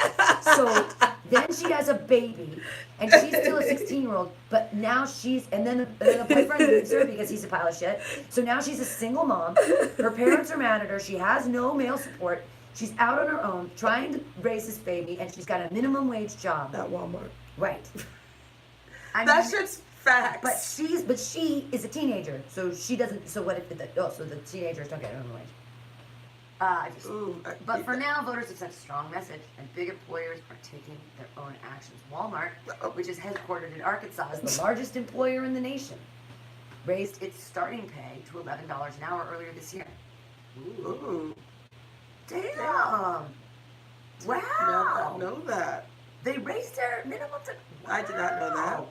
So then she has a baby, and she's still a 16-year-old, but now and then the boyfriend leaves her because he's a pile of shit. So now she's a single mom. Her parents are mad at her. She has no male support. She's out on her own, trying to raise this baby, and she's got a minimum wage job. at Walmart. Right. That shit's facts. But she is a teenager, so she doesn't. So what if so the teenagers don't get minimum wage? But for now, voters have sent a strong message, and big employers are taking their own actions. Walmart, which is headquartered in Arkansas, is the largest employer in the nation, raised its starting pay to $11 an hour earlier this year. Ooh. Damn! Wow. Wow! I know that. They raised their minimum to... Wow. I did not know that.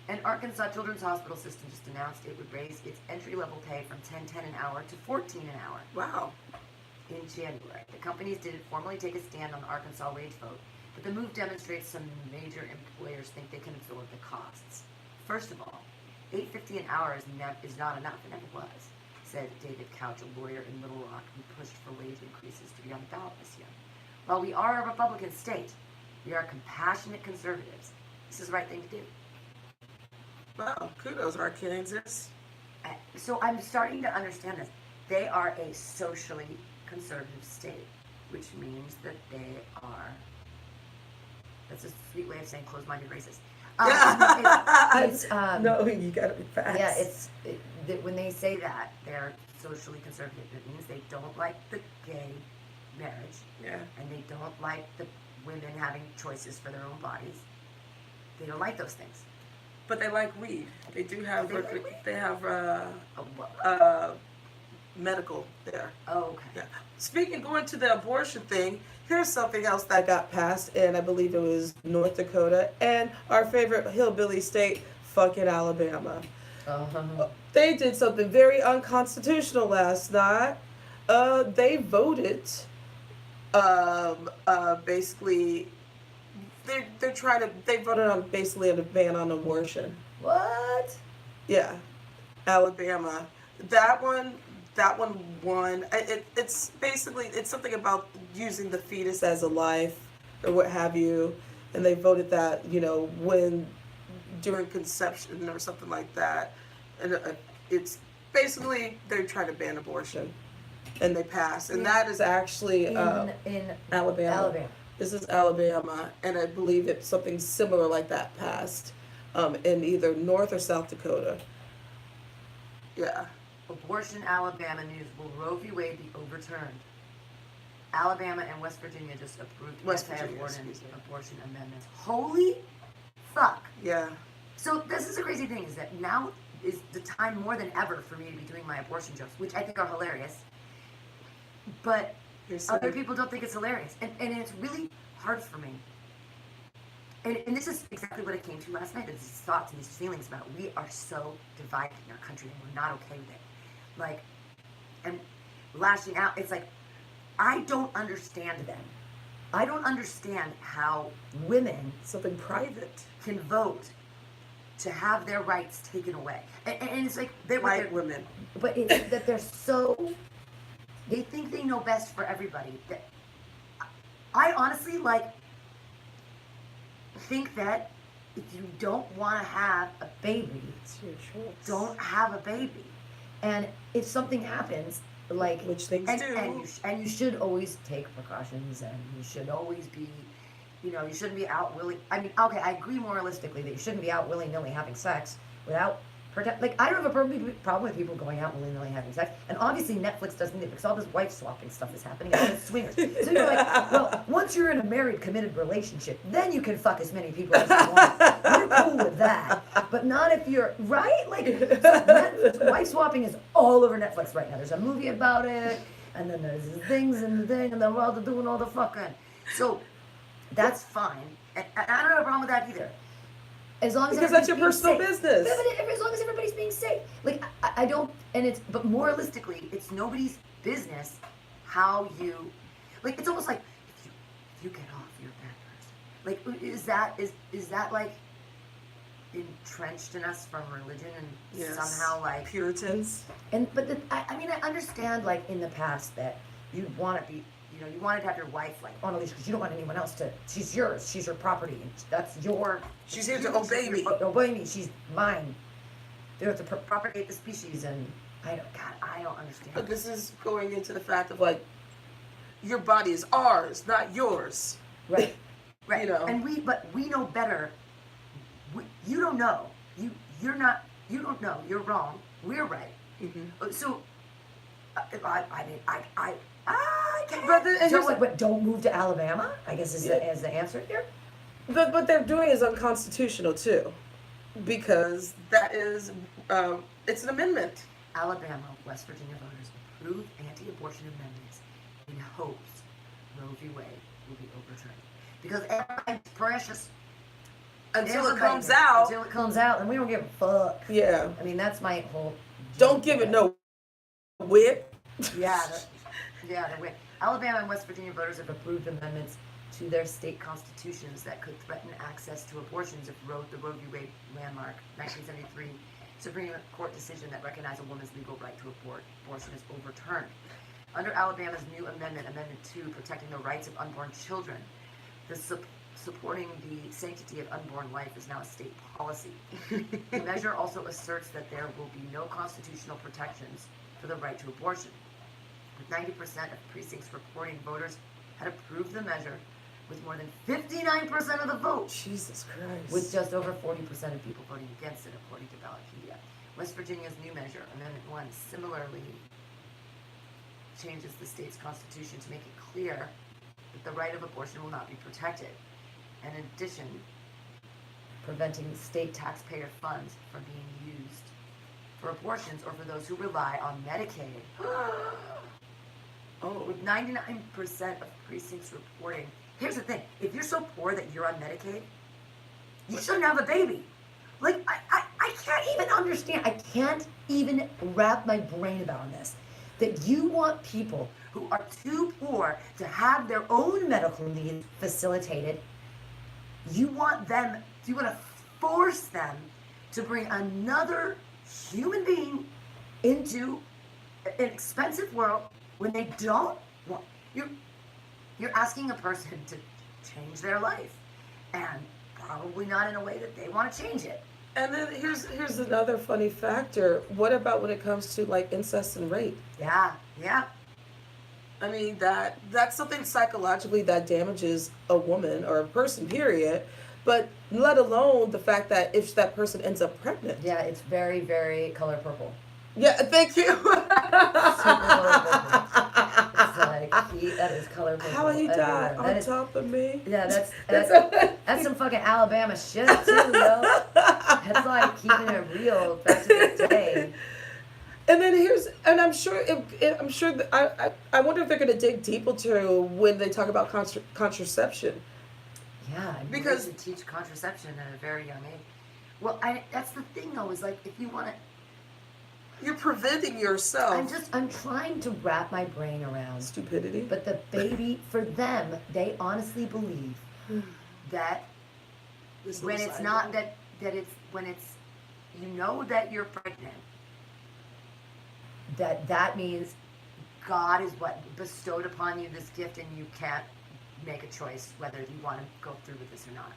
And Arkansas Children's Hospital System just announced it would raise its entry-level pay from $10.10 an hour to $14 an hour. Wow. In January. The companies didn't formally take a stand on the Arkansas wage vote, but the move demonstrates some major employers think they can absorb the costs. First of all, $8.50 an hour is not enough. It never was, said David Couch, a lawyer in Little Rock who pushed for wage increases to be on the ballot this year. While we are a Republican state, we are compassionate conservatives. This is the right thing to do. Wow, kudos, Arkansas. So I'm starting to understand this. They are a socially conservative state, which means that they are, that's a sweet way of saying closed-minded racist. No, you gotta be fast. Yeah, when they say that, they're socially conservative. It means they don't like the gay marriage. Yeah. And they don't like the women having choices for their own bodies. They don't like those things. But they like weed. They do have. They have medical there. Oh, okay. Yeah. Speaking, going to the abortion thing, here's something else that got passed, and I believe it was North Dakota and our favorite hillbilly state, fucking Alabama. Uh-huh. They did something very unconstitutional last night. They voted. Basically, they voted on basically a ban on abortion. What? Yeah, Alabama. That one won. It's basically, it's something about using the fetus as a life or what have you, and they voted that, when during conception or something like that, and it's basically they're trying to ban abortion, and they passed, and that is actually in Alabama. This is Alabama, and I believe it's something similar like that passed in either North or South Dakota. Yeah. Abortion Alabama news. Will Roe v. Wade be overturned? Alabama and West Virginia just approved anti-abortion amendments. Holy fuck. Yeah. So this is the crazy thing, is that now is the time more than ever for me to be doing my abortion jokes, which I think are hilarious. But other people don't think it's hilarious. And it's really hard for me. And this is exactly what I came to last night, these thoughts and these feelings about we are so divided in our country and we're not okay with it. Like, and lashing out, it's like, I don't understand them. I don't understand how women Something private. can vote to have their rights taken away. And it's like White women. but it's that they think they know best for everybody. That I honestly think that if you don't want to have a baby, It's your choice. don't have a baby. And if something happens, which things do. and you should always take precautions, and you should always be, you shouldn't be out willing. I mean, okay, I agree moralistically that you shouldn't be out willy-nilly having sex without I don't have a problem with people going out willy-nilly having sex. And obviously Netflix doesn't either, because all this wife swapping stuff is happening. And it's swingers. So you're like, well, once you're in a married, committed relationship, then you can fuck as many people as you want. You're cool with that. But not if you're, right? Wife swapping is all over Netflix right now. There's a movie about it, and then there's things and the thing, and they're all doing all the fucking. So that's fine. And I don't have a problem with that either. As long as because that's your personal business. As long as everybody's being safe. I don't, but moralistically, it's nobody's business how you, it's almost like, if you get off, you're a bad person. Is that entrenched in us from religion and somehow Puritans? But I understand in the past that you want to be, you wanted to have your wife on a leash because you don't want anyone else to. She's yours. She's your property. That's your. She's here to obey me. Obey me. She's mine. They have to propagate the species, and I don't understand. But this is going into the fact of your body is ours, not yours. Right. Right. And we know better. You don't know. You're not. You don't know. You're wrong. We're right. Mm-hmm. So, don't move to Alabama, I guess is the answer here. What they're doing is unconstitutional too, because that is it's an amendment. Alabama, West Virginia voters approved anti-abortion amendments in hopes Roe v. Wade will be overturned. Because everything's precious until it comes out. Until it comes out, and we don't give a fuck. Yeah. I mean, that's my whole. Don't give it no whip. Yeah. Alabama and West Virginia voters have approved amendments to their state constitutions that could threaten access to abortions if the Roe v. Wade landmark 1973 Supreme Court decision that recognized a woman's legal right to abortion is overturned. Under Alabama's new amendment, Amendment 2, protecting the rights of unborn children, supporting the sanctity of unborn life is now a state policy. The measure also asserts that there will be no constitutional protections for the right to abortion. With 90% of precincts reporting voters had approved the measure, with more than 59% of the vote. Jesus Christ. With just over 40% of people voting against it, according to Ballotpedia. West Virginia's new measure, Amendment 1, similarly changes the state's constitution to make it clear that the right of abortion will not be protected. And in addition, preventing state taxpayer funds from being used for abortions or for those who rely on Medicaid. With 99% of precincts reporting. Here's the thing. If you're so poor that you're on Medicaid, you shouldn't have a baby. I can't even understand. I can't even wrap my brain around this. That you want people who are too poor to have their own medical needs facilitated. You want to force them to bring another human being into an expensive world when they don't want. You're asking a person to change their life, and probably not in a way that they want to change it. And then here's another funny factor. What about when it comes to incest and rape? Yeah. I mean that's something psychologically that damages a woman or a person, period. But let alone the fact that if that person ends up pregnant. Yeah, it's very, very color purple. Yeah, thank you. Super color purple. It's that is color purple. How he died on top of me. Yeah, that's some fucking Alabama shit too, yo. That's keeping it real back to the day. And then I'm sure I wonder if they're gonna dig deep into when they talk about contraception. Yeah, because to teach contraception at a very young age. Well, that's the thing though, is if you want to, You're preventing yourself. I'm trying to wrap my brain around stupidity. But the baby, for them, they honestly believe that when it's not, that it's, when it's, you know that you're pregnant, that means God is what bestowed upon you this gift, and you can't make a choice whether you want to go through with this or not.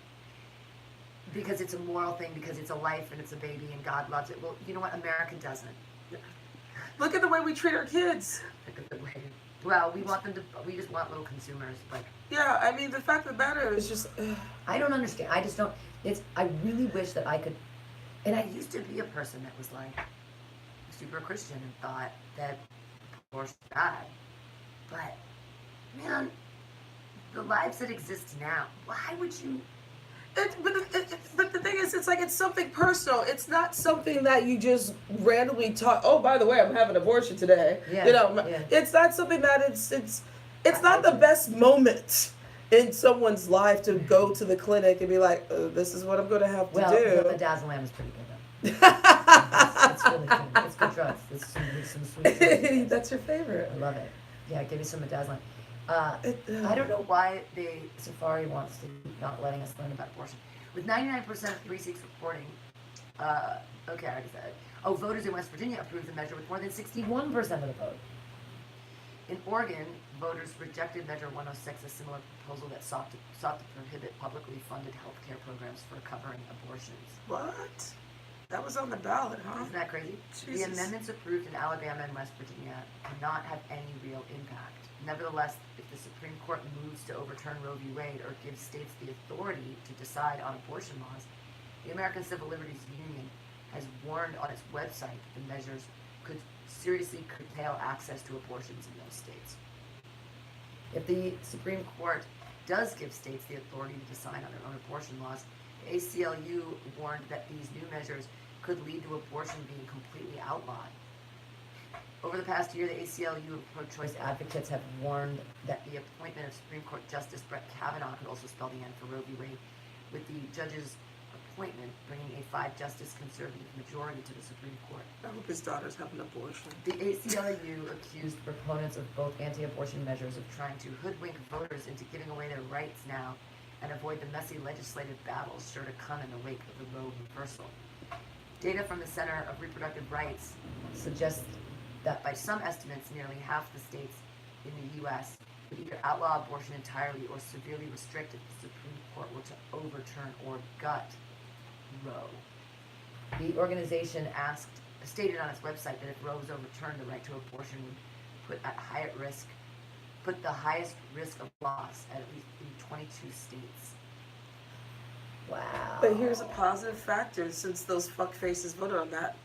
Because it's a moral thing, because it's a life and it's a baby and God loves it. Well, you know what? America doesn't. Look at the way we treat our kids. Look at the way. Well, we just want little consumers. Like, yeah, I mean, the fact of the matter is just. I don't understand. I just don't. I really wish that I could. And I used to be a person that was like super Christian and thought that abortion is bad. But, man, the lives that exist now, why would you? But the thing is, it's like, it's something personal. It's not something that you just randomly talk. Oh, by the way, I'm having an abortion today. Yeah, you know, yeah. It's not something that it's not the best moment in someone's life to go to the clinic and be like, this is what I'm going to have to do. Well, the Dazzlelam is pretty good though. It's really good. It's good drugs. It's some sweet drugs. That's your favorite. I love it. Yeah, give me some Dazzlelam. I don't know why Safari wants to keep not letting us learn about abortion. With 99% of 3-6 reporting, okay, I already said. Oh, voters in West Virginia approved the measure with more than 61% of the vote. In Oregon, voters rejected Measure 106, a similar proposal that sought to prohibit publicly funded health care programs for covering abortions. What? That was on the ballot, huh? Isn't that crazy? Jesus. The amendments approved in Alabama and West Virginia cannot have any real impact. Nevertheless, if the Supreme Court moves to overturn Roe v. Wade or gives states the authority to decide on abortion laws, the American Civil Liberties Union has warned on its website that the measures could seriously curtail access to abortions in those states. If the Supreme Court does give states the authority to decide on their own abortion laws, the ACLU warned that these new measures could lead to abortion being completely outlawed. Over the past year, the ACLU of pro-choice advocates have warned that the appointment of Supreme Court Justice Brett Kavanaugh could also spell the end for Roe v. Wade, with the judge's appointment bringing a 5-justice conservative majority to the Supreme Court. I hope his daughters have an abortion. The ACLU accused proponents of both anti-abortion measures of trying to hoodwink voters into giving away their rights now and avoid the messy legislative battles sure to come in the wake of the Roe reversal. Data from the Center of Reproductive Rights suggests that by some estimates, nearly half the states in the U.S. would either outlaw abortion entirely or severely restrict if the Supreme Court were to overturn or gut Roe. The organization stated on its website that if Roe was overturned, the right to abortion would put the highest risk of loss at least in 22 states. Wow. But here's a positive factor, since those fuckfaces voted on that.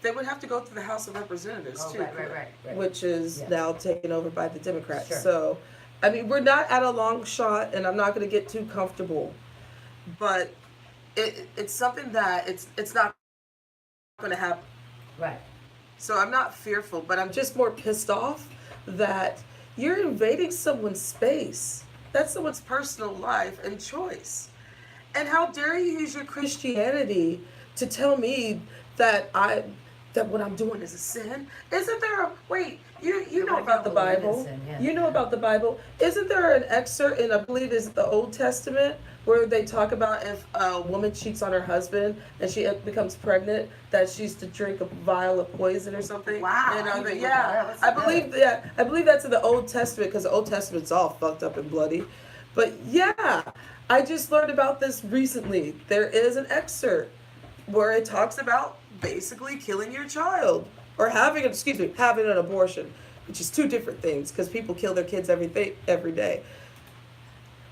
They would have to go through the House of Representatives, too. Right. Which is now taken over by the Democrats. Sure. So, I mean, we're not at a long shot, and I'm not going to get too comfortable. But it's something that it's not going to happen. Right. So I'm not fearful, but I'm just more pissed off that you're invading someone's space. That's someone's personal life and choice. And how dare you use your Christianity to tell me that what I'm doing is a sin? Isn't there you know about the Bible. You know about the Bible. Isn't there an excerpt in, I believe is the Old Testament, where they talk about if a woman cheats on her husband and she becomes pregnant, that she's to drink a vial of poison or something? Wow. I believe that's in the Old Testament, because the Old Testament's all fucked up and bloody. But yeah, I just learned about this recently. There is an excerpt where it talks about basically killing your child, or having an abortion, which is two different things, because people kill their kids every day.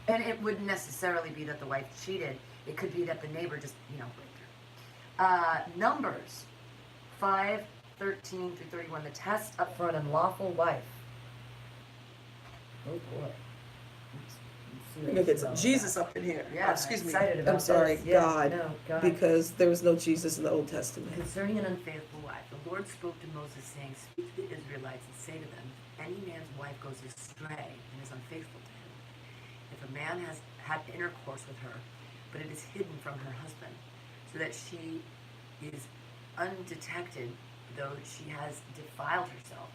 And it wouldn't necessarily be that the wife cheated. It could be that the neighbor just, raped her. Numbers 5:13-31. The test up for an unlawful wife. Oh boy. We're gonna get some Jesus up in here. Yeah, excuse me. I'm sorry, this. God, God. because there was no Jesus in the Old Testament. Concerning an unfaithful wife, the Lord spoke to Moses, saying, "Speak to the Israelites and say to them, if any man's wife goes astray and is unfaithful to him, if a man has had intercourse with her, but it is hidden from her husband, so that she is undetected though she has defiled herself,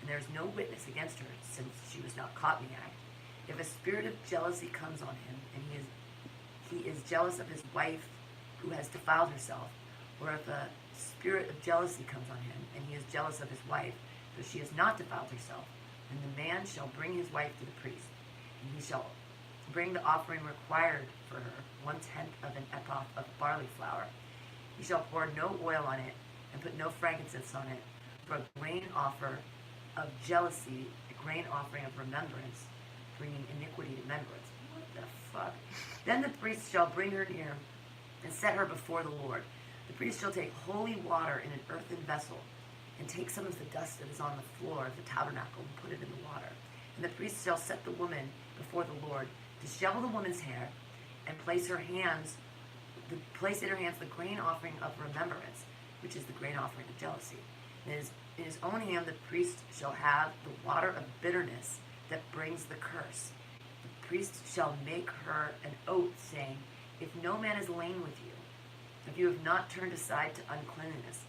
and there is no witness against her, since she was not caught in the act. If a spirit of jealousy comes on him, and he is jealous of his wife who has defiled herself, or if a spirit of jealousy comes on him, and he is jealous of his wife, though she has not defiled herself, then the man shall bring his wife to the priest, and he shall bring the offering required for her, 1/10 of an ephah of barley flour. He shall pour no oil on it, and put no frankincense on it, for a grain offer of jealousy, a grain offering of remembrance, bringing iniquity to remembrance. What the fuck? Then the priest shall bring her near, and set her before the Lord. The priest shall take holy water in an earthen vessel, and take some of the dust that is on the floor of the tabernacle, and put it in the water. And the priest shall set the woman before the Lord, to shovel the woman's hair, and place in her hands the grain offering of remembrance, which is the grain offering of jealousy. In his own hand the priest shall have the water of bitterness that brings the curse. The priest shall make her an oath, saying, if no man is lain with you, if you have not turned aside to uncleanness,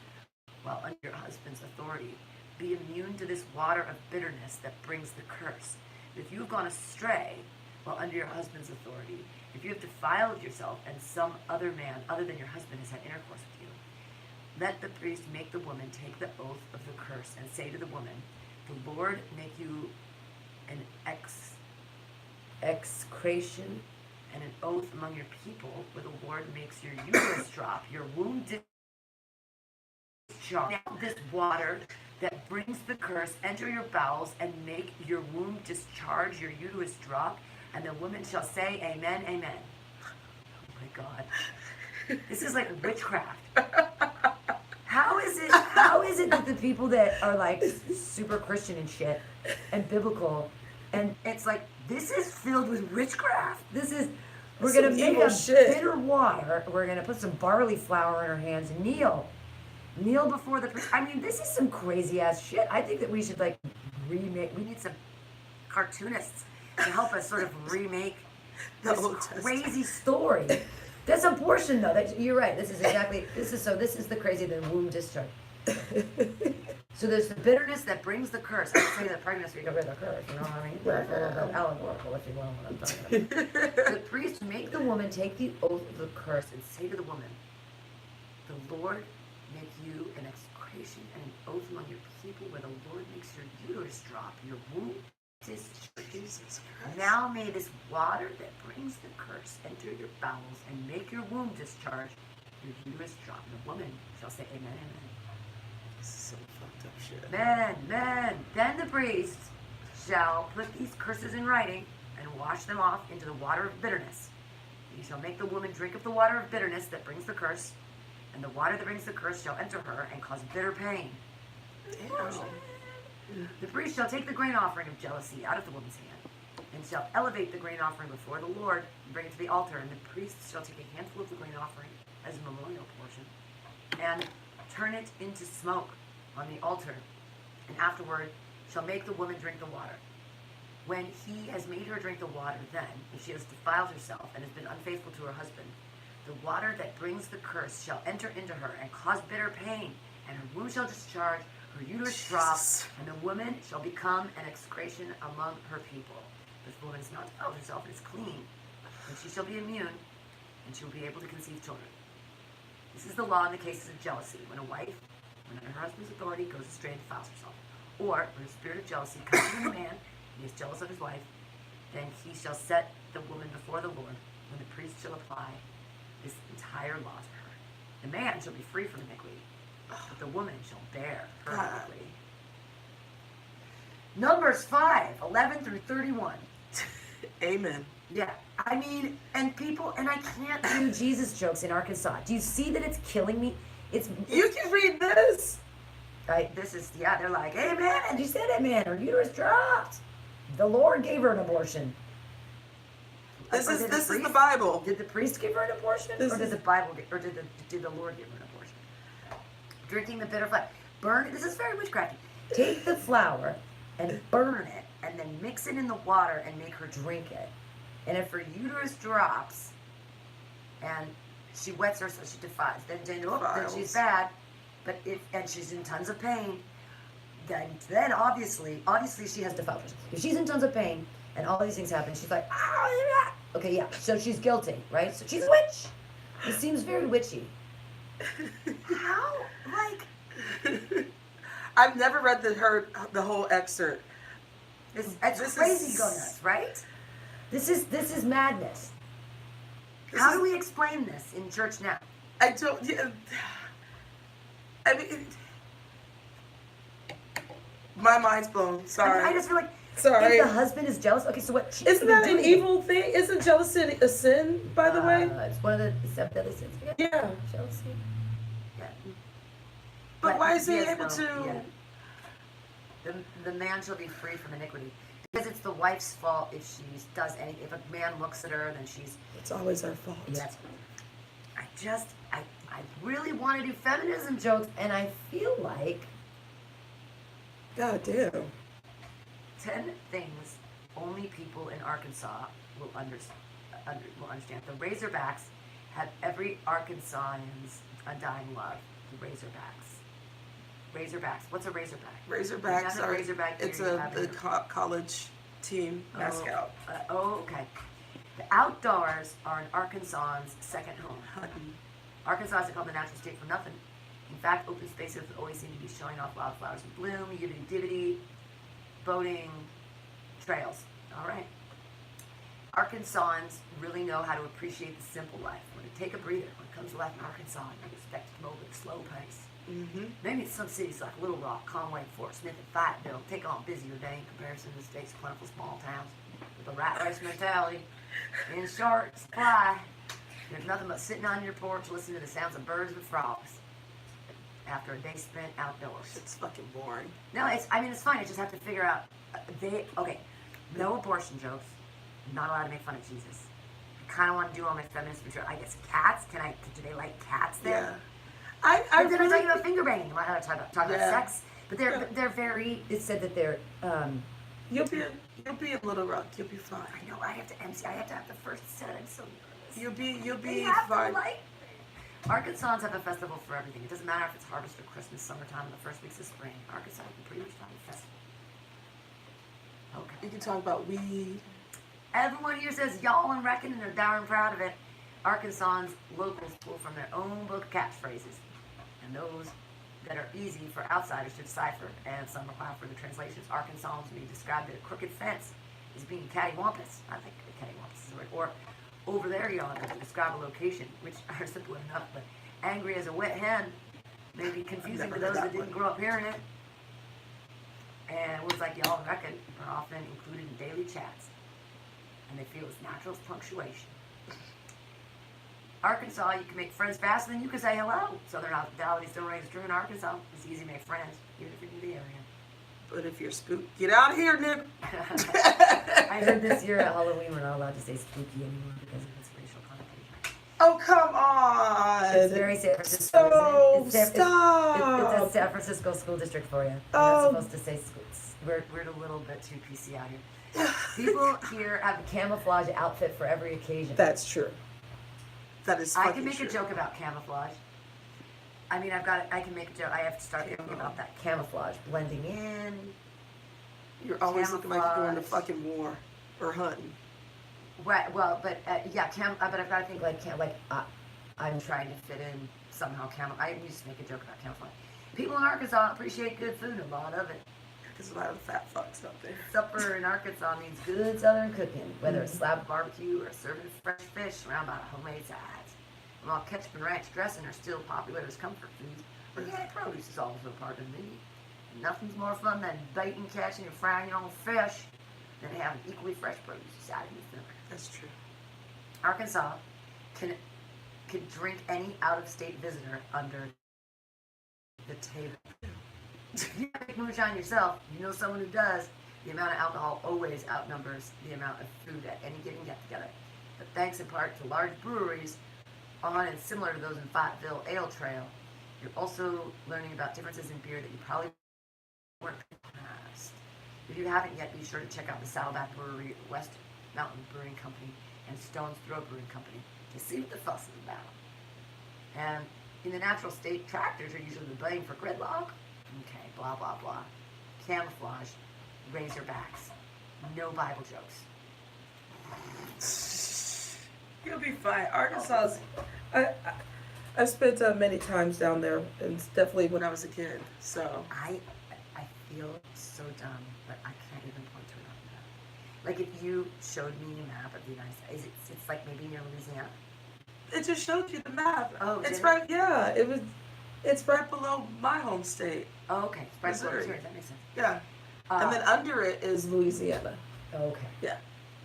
while under your husband's authority, be immune to this water of bitterness that brings the curse. But if you have gone astray, while under your husband's authority, if you have defiled yourself, and some other man other than your husband has had intercourse with you, let the priest make the woman take the oath of the curse, and say to the woman, the Lord make you an execration and an oath among your people, where the Lord makes your uterus drop, your womb discharge. Now this water that brings the curse enter your bowels, and make your womb discharge, your uterus drop, and the woman shall say, amen, amen. Oh my God. This is like witchcraft. How is it that the people that are like super Christian and shit and biblical, and it's like, this is filled with witchcraft. We're going to make a bitter water. We're going to put some barley flour in her hands and kneel before the priest. I mean, this is some crazy ass shit. I think that we should like remake. We need some cartoonists to help us sort of remake this crazy story. That's abortion, though. You're right. This is the crazy, the womb discharge. So there's the bitterness that brings the curse. I would say that pregnancy got rid of the curse. You know what I mean? That's a little bit allegorical, if you want what I'm talking about. The priest make the woman take the oath of the curse, and say to the woman, the Lord make you an execration and an oath among your people, where the Lord makes your uterus drop, your womb discharge. Now may this water that brings the curse enter your bowels, and make your womb discharge, your uterus drop. And the woman shall say, amen, amen. This is so fucked up shit. Man. Then the priest shall put these curses in writing, and wash them off into the water of bitterness. He shall make the woman drink of the water of bitterness that brings the curse, and the water that brings the curse shall enter her, and cause bitter pain. Damn. The priest shall take the grain offering of jealousy out of the woman's hand, and shall elevate the grain offering before the Lord, and bring it to the altar. And the priest shall take a handful of the grain offering as a memorial portion, and turn it into smoke on the altar, and afterward shall make the woman drink the water. When he has made her drink the water, then, if she has defiled herself and has been unfaithful to her husband, the water that brings the curse shall enter into her, and cause bitter pain, and her womb shall discharge, her uterus drops, and the woman shall become an execration among her people. If the woman has not defiled herself and is clean, then she shall be immune, and she will be able to conceive children. This is the law in the cases of jealousy, when a wife, when under her husband's authority, goes astray and defiles herself. Or when a spirit of jealousy comes in a man, and he is jealous of his wife, then he shall set the woman before the Lord, when the priest shall apply this entire law to her. The man shall be free from iniquity, but the woman shall bear her iniquity. Numbers 5:11 through 31. Amen. Yeah, I mean, and I can't do Jesus jokes in Arkansas. Do you see that it's killing me? You can read this. They're like, amen, and you said amen, her uterus dropped. The Lord gave her an abortion. This is the Bible. Did the priest give her an abortion? Or did the Bible did the Lord give her an abortion? Drinking the bitter flour. This is very witchcrafty. Take the flour and burn it, and then mix it in the water and make her drink it. And if her uterus drops and she wets herself, she defiles, then she's bad. But and she's in tons of pain, then obviously she has defilements. If she's in tons of pain and all these things happen, she's like, ah, okay, yeah. So she's guilty, right? So she's a witch. It seems very witchy. How? Like, I've never read the whole excerpt. it's crazy go nuts, right? This is madness. How do we explain this in church now? I don't. Yeah, I mean, my mind's blown. Sorry. I just feel like Sorry. if the husband is jealous, okay, so what? Isn't that an evil thing? Isn't jealousy a sin, by the way? It's one of the 7 deadly sins. Yeah. Jealousy. Yeah. But why is he able no, to? Yeah. The man shall be free from iniquity. Because it's the wife's fault if she does anything. If a man looks at her, then she's... It's always our fault. Yes. I really want to do feminism jokes, and I feel like... God damn. 10 things only people in Arkansas will understand. The Razorbacks have every Arkansanian's undying love. The Razorbacks. Razorbacks. What's a Razorback? Razorbacks are. Razorback It's the college team mascot. Okay. The outdoors are an Arkansans' second home. Arkansas isn't called the natural state for nothing. In fact, open spaces always seem to be showing off wildflowers in bloom, yibbity-dibbity, boating, trails. All right. Arkansans really know how to appreciate the simple life. When to take a breather. When it comes to life in Arkansas, you expect to move at a slow pace. Mm-hmm. Maybe some cities like Little Rock, Conway, Fort Smith, and Fayetteville take on a busier day in comparison to the state's plentiful small towns with a rat race mentality in short supply. There's nothing but sitting on your porch listening to the sounds of birds and frogs after a day spent outdoors. It's fucking boring. No, it's fine. I just have to figure out no abortion jokes. I'm not allowed to make fun of Jesus. I kind of want to do all my feminist material. I guess cats. Do they like cats there? Yeah. I'm talking about finger banging. I'm not talking about sex. But they're very. It said that they're. You'll be in Little Rock. You'll be fine. I know. I have to MC. I have to have the first set. I'm so nervous. You'll be fine. Arkansans have a festival for everything. It doesn't matter if it's harvest or Christmas, summertime, or the first weeks of spring. Arkansas can pretty much find a festival. Okay. You can talk about weed. Everyone here says y'all and reckon, and they're darn proud of it. Arkansans locals pull from their own book of catchphrases, and those that are easy for outsiders to decipher, and some require further translations. Arkansans may describe that a crooked fence is being cattywampus. I think cattywampus is the word. Or over there yonder to describe a location, which are simple enough, but angry as a wet hen may be confusing to those that didn't grow up hearing it. And words like y'all and reckon are often included in daily chats, and they feel as natural as punctuation. Arkansas, you can make friends faster than you can say hello. Southern hospitality still reigns true in Arkansas. It's easy to make friends, even if you're new to the area. But if you're spooked, get out of here, nigga. I heard this year at Halloween we're not allowed to say spooky anymore because of its racial connotation. Oh, come on. It's very San Francisco. Stop. It's a San Francisco school district for you. You're not supposed to say schools. We're a little bit too PC out here. People here have a camouflage outfit for every occasion. That's true. That is fucking I can make true. a joke about camouflage. I mean, I can make a joke. I have to start thinking about that camouflage, blending in. You're always looking like you're going to fucking war or hunting. Right. Well, but but I've got to think I'm trying to fit in somehow. I used to make a joke about camouflage. People in Arkansas appreciate good food, a lot of it. There's a lot of fat fucks out there. Supper in Arkansas means good southern cooking, whether it's slab barbecue or serving fresh fish surrounded by homemade sides. While ketchup and ranch dressing are still popular as comfort foods, organic produce is also part of the menu. And nothing's more fun than baiting, catching, and frying your own fish than having equally fresh produce aside in your dinner. That's true. Arkansas can drink any out-of-state visitor under the table. If you make moonshine yourself, you know someone who does. The amount of alcohol always outnumbers the amount of food at any given get-together. But thanks in part to large breweries on and similar to those in Fayetteville Ale Trail, you're also learning about differences in beer that you probably weren't past. If you haven't yet, be sure to check out the Saddleback Brewery, West Mountain Brewing Company, and Stone's Throw Brewing Company to see what the fuss is about. And in the natural state, tractors are usually the blame for gridlock. Okay, blah, blah, blah. Camouflage, razorbacks. No Bible jokes. You'll be fine. Arkansas, I've spent many times down there, and it's definitely when I was a kid. So I feel so dumb, but I can't even point to it on the map. Like if you showed me a map of the United States, it's like maybe near Louisiana. it just showed you the map. Oh, it's did right. Yeah, it was. It's right below my home state. Oh, okay. Right below Missouri. Missouri. That makes sense. Yeah, and then under it is Louisiana. Okay. Yeah,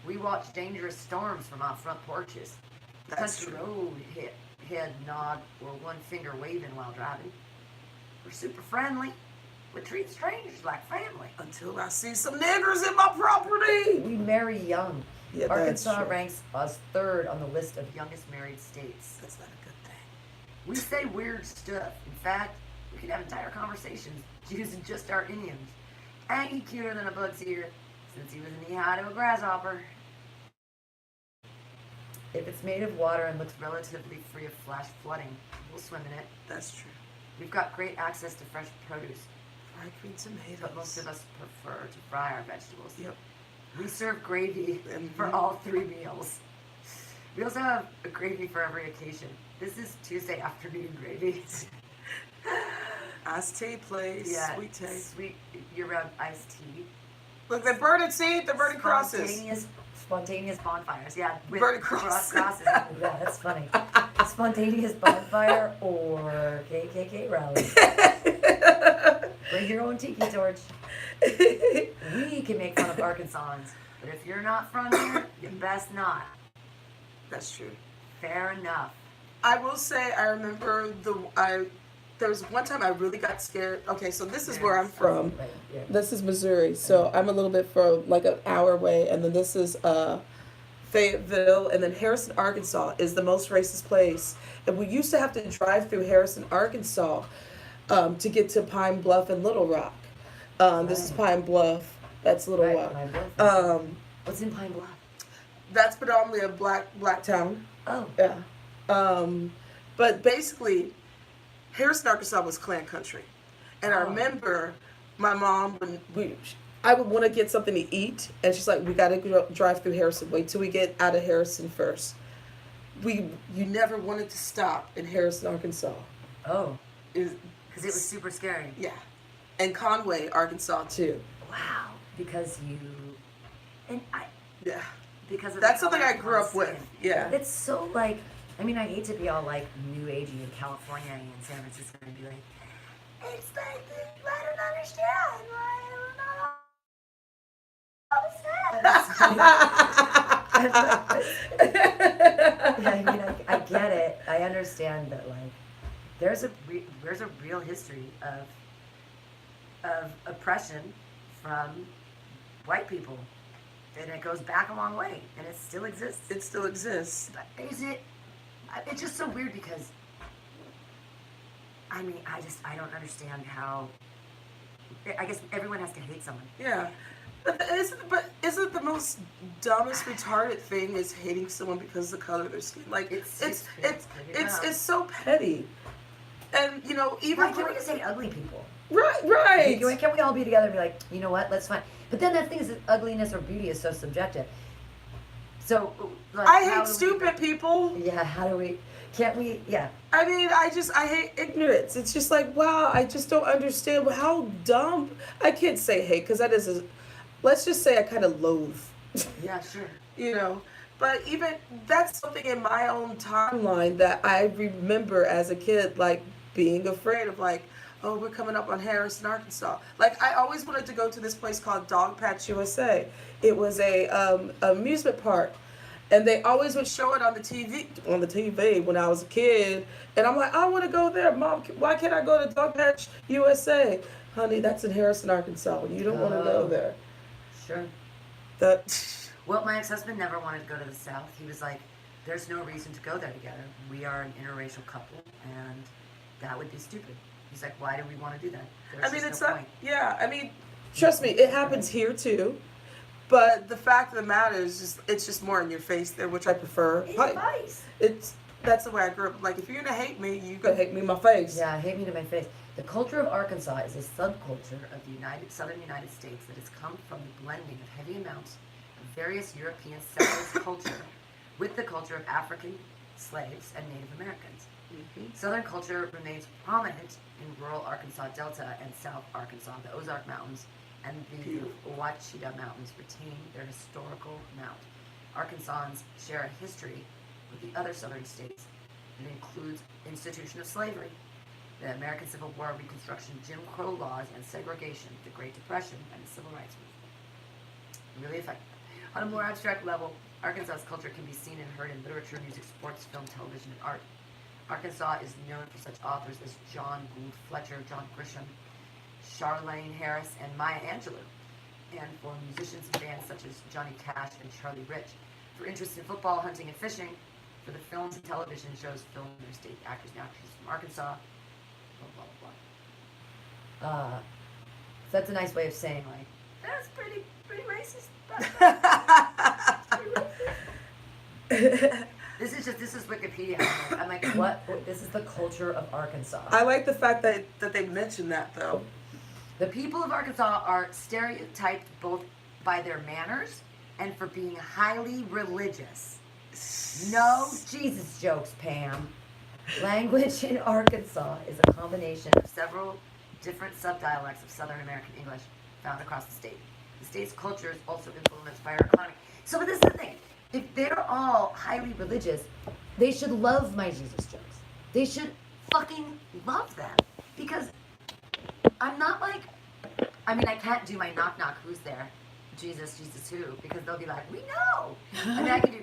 We watch dangerous storms from our front porches. that's Country true. road head nod or one finger waving while driving. We're super friendly. We treat strangers like family. Until I see some niggers in my property. We marry young. Yeah, Arkansas that's true. ranks us third on the list of youngest married states. That's not a good thing. We say weird stuff. In fact, we could have entire conversations using just our idioms. Ain't he cuter than a bug's ear since he was knee-high to a grasshopper? If it's made of water and looks relatively free of flash flooding, we'll swim in it. That's true. We've got great access to fresh produce, Fried green tomatoes. but most of us prefer to fry our vegetables. Yep. We serve gravy Mhm. for all 3 meals. We also have a gravy for every occasion. This is Tuesday afternoon gravy. Iced tea, please. Yeah, Sweet tea. sweet year-round iced tea. Look, they're burning seed. They're burning crosses. Spontaneous bonfires. Yeah, with Burning crosses. crosses. Yeah, that's funny. Spontaneous bonfire or KKK rally. Bring your own tiki torch. We can make fun of Arkansans, but if you're not from here, you best not. That's true. Fair enough. I will say, I remember there was one time I really got scared. Okay, so this is where I'm from. Right, yeah. This is Missouri, so I'm a little bit from like an hour away, and then this is Fayetteville, and then Harrison, Arkansas is the most racist place. And we used to have to drive through Harrison, Arkansas, to get to Pine Bluff and Little Rock. This is Pine Bluff. That's Little Right, Rock. Pine Bluff. What's in Pine Bluff? That's predominantly a black town. Oh. Yeah. But basically, Harrison, Arkansas was Klan country. And I Oh. remember my mom, I would want to get something to eat, and she's like, we got to drive through Harrison. Wait till we get out of Harrison first. You never wanted to stop in Harrison, Arkansas. Oh. Because Because it was super scary. Yeah. And Conway, Arkansas, too. Wow. Because you. And I. Yeah. Because of That's the something color I of grew my up with. skin. Yeah. It's so like. I mean, I hate to be all like new agey in California and San Francisco and be like, it's like I don't understand why we're not all Yeah, I mean, I get it. I understand that, like, there's a real history of oppression from white people, and it goes back a long way, and it still exists. It still exists. But is it? It's just so weird because, I mean, I don't understand how. I guess everyone has to hate someone. Yeah. But isn't the most dumbest retarded thing is hating someone because of the color of their skin? Like it's so petty. And you know, even Why can't we just hate ugly people? right. Can we all be together and be like, you know what, let's find. But then the thing is that ugliness or beauty is so subjective. So like, I how hate do stupid people. Yeah, how do we? Can't we? Yeah. I mean, I hate ignorance. It's just like, wow, I just don't understand how dumb. I can't say hate because that is let's just say I kind of loathe. Yeah, sure. You know, but even that's something in my own timeline that I remember as a kid, like being afraid of, like, oh, we're coming up on Harrison, Arkansas. Like, I always wanted to go to this place called Dog Patch USA. It was a amusement park, and they always would show it on the TV when I was a kid. And I'm like, I want to go there, Mom. Why can't I go to Dog Patch USA? Honey, that's in Harrison, Arkansas. You don't want to go there. Sure. Well, my ex-husband never wanted to go to the South. He was like, there's no reason to go there together. We are an interracial couple, and that would be stupid. He's like, why do we want to do that? There's I mean, it's no not. point. Yeah, I mean, trust me, it happens here too. But the fact of the matter is, it's just more in your face there, which I prefer. It's advice. It's That's the way I grew up. Like, if you're gonna hate me, you gotta hate me in my face. Yeah, hate me to my face. The culture of Arkansas is a subculture of the southern United States that has come from the blending of heavy amounts of various European settlers' culture with the culture of African slaves and Native Americans. Southern culture remains prominent in rural Arkansas Delta and South Arkansas. The Ozark Mountains and the Ouachita Mountains retain their historical amount. Arkansans share a history with the other southern states. It includes institution of slavery, the American Civil War, Reconstruction, Jim Crow laws, and segregation, the Great Depression, and the Civil Rights Movement. Really effective. On a more abstract level, Arkansas's culture can be seen and heard in literature, music, sports, film, television, and art. Arkansas is known for such authors as John Gould Fletcher, John Grisham, Charlene Harris, and Maya Angelou, and for musicians and bands such as Johnny Cash and Charlie Rich. For interest in football, hunting, and fishing, for the films and television shows filmed in their state, actors and actresses from Arkansas, blah, blah, blah. So that's a nice way of saying, like, that's pretty racist. This is Wikipedia. I'm like, what? This is the culture of Arkansas. I like the fact that they mentioned that, though. The people of Arkansas are stereotyped both by their manners and for being highly religious. No Jesus jokes, Pam. Language in Arkansas is a combination of several different subdialects of Southern American English found across the state. The state's culture is also influenced by our economy. So this is the thing. If they're all highly religious, they should love my Jesus jokes. They should fucking love them. Because I'm not like, I mean, I can't do my knock knock, who's there? Jesus, Jesus who? Because they'll be like, we know. I mean, I can do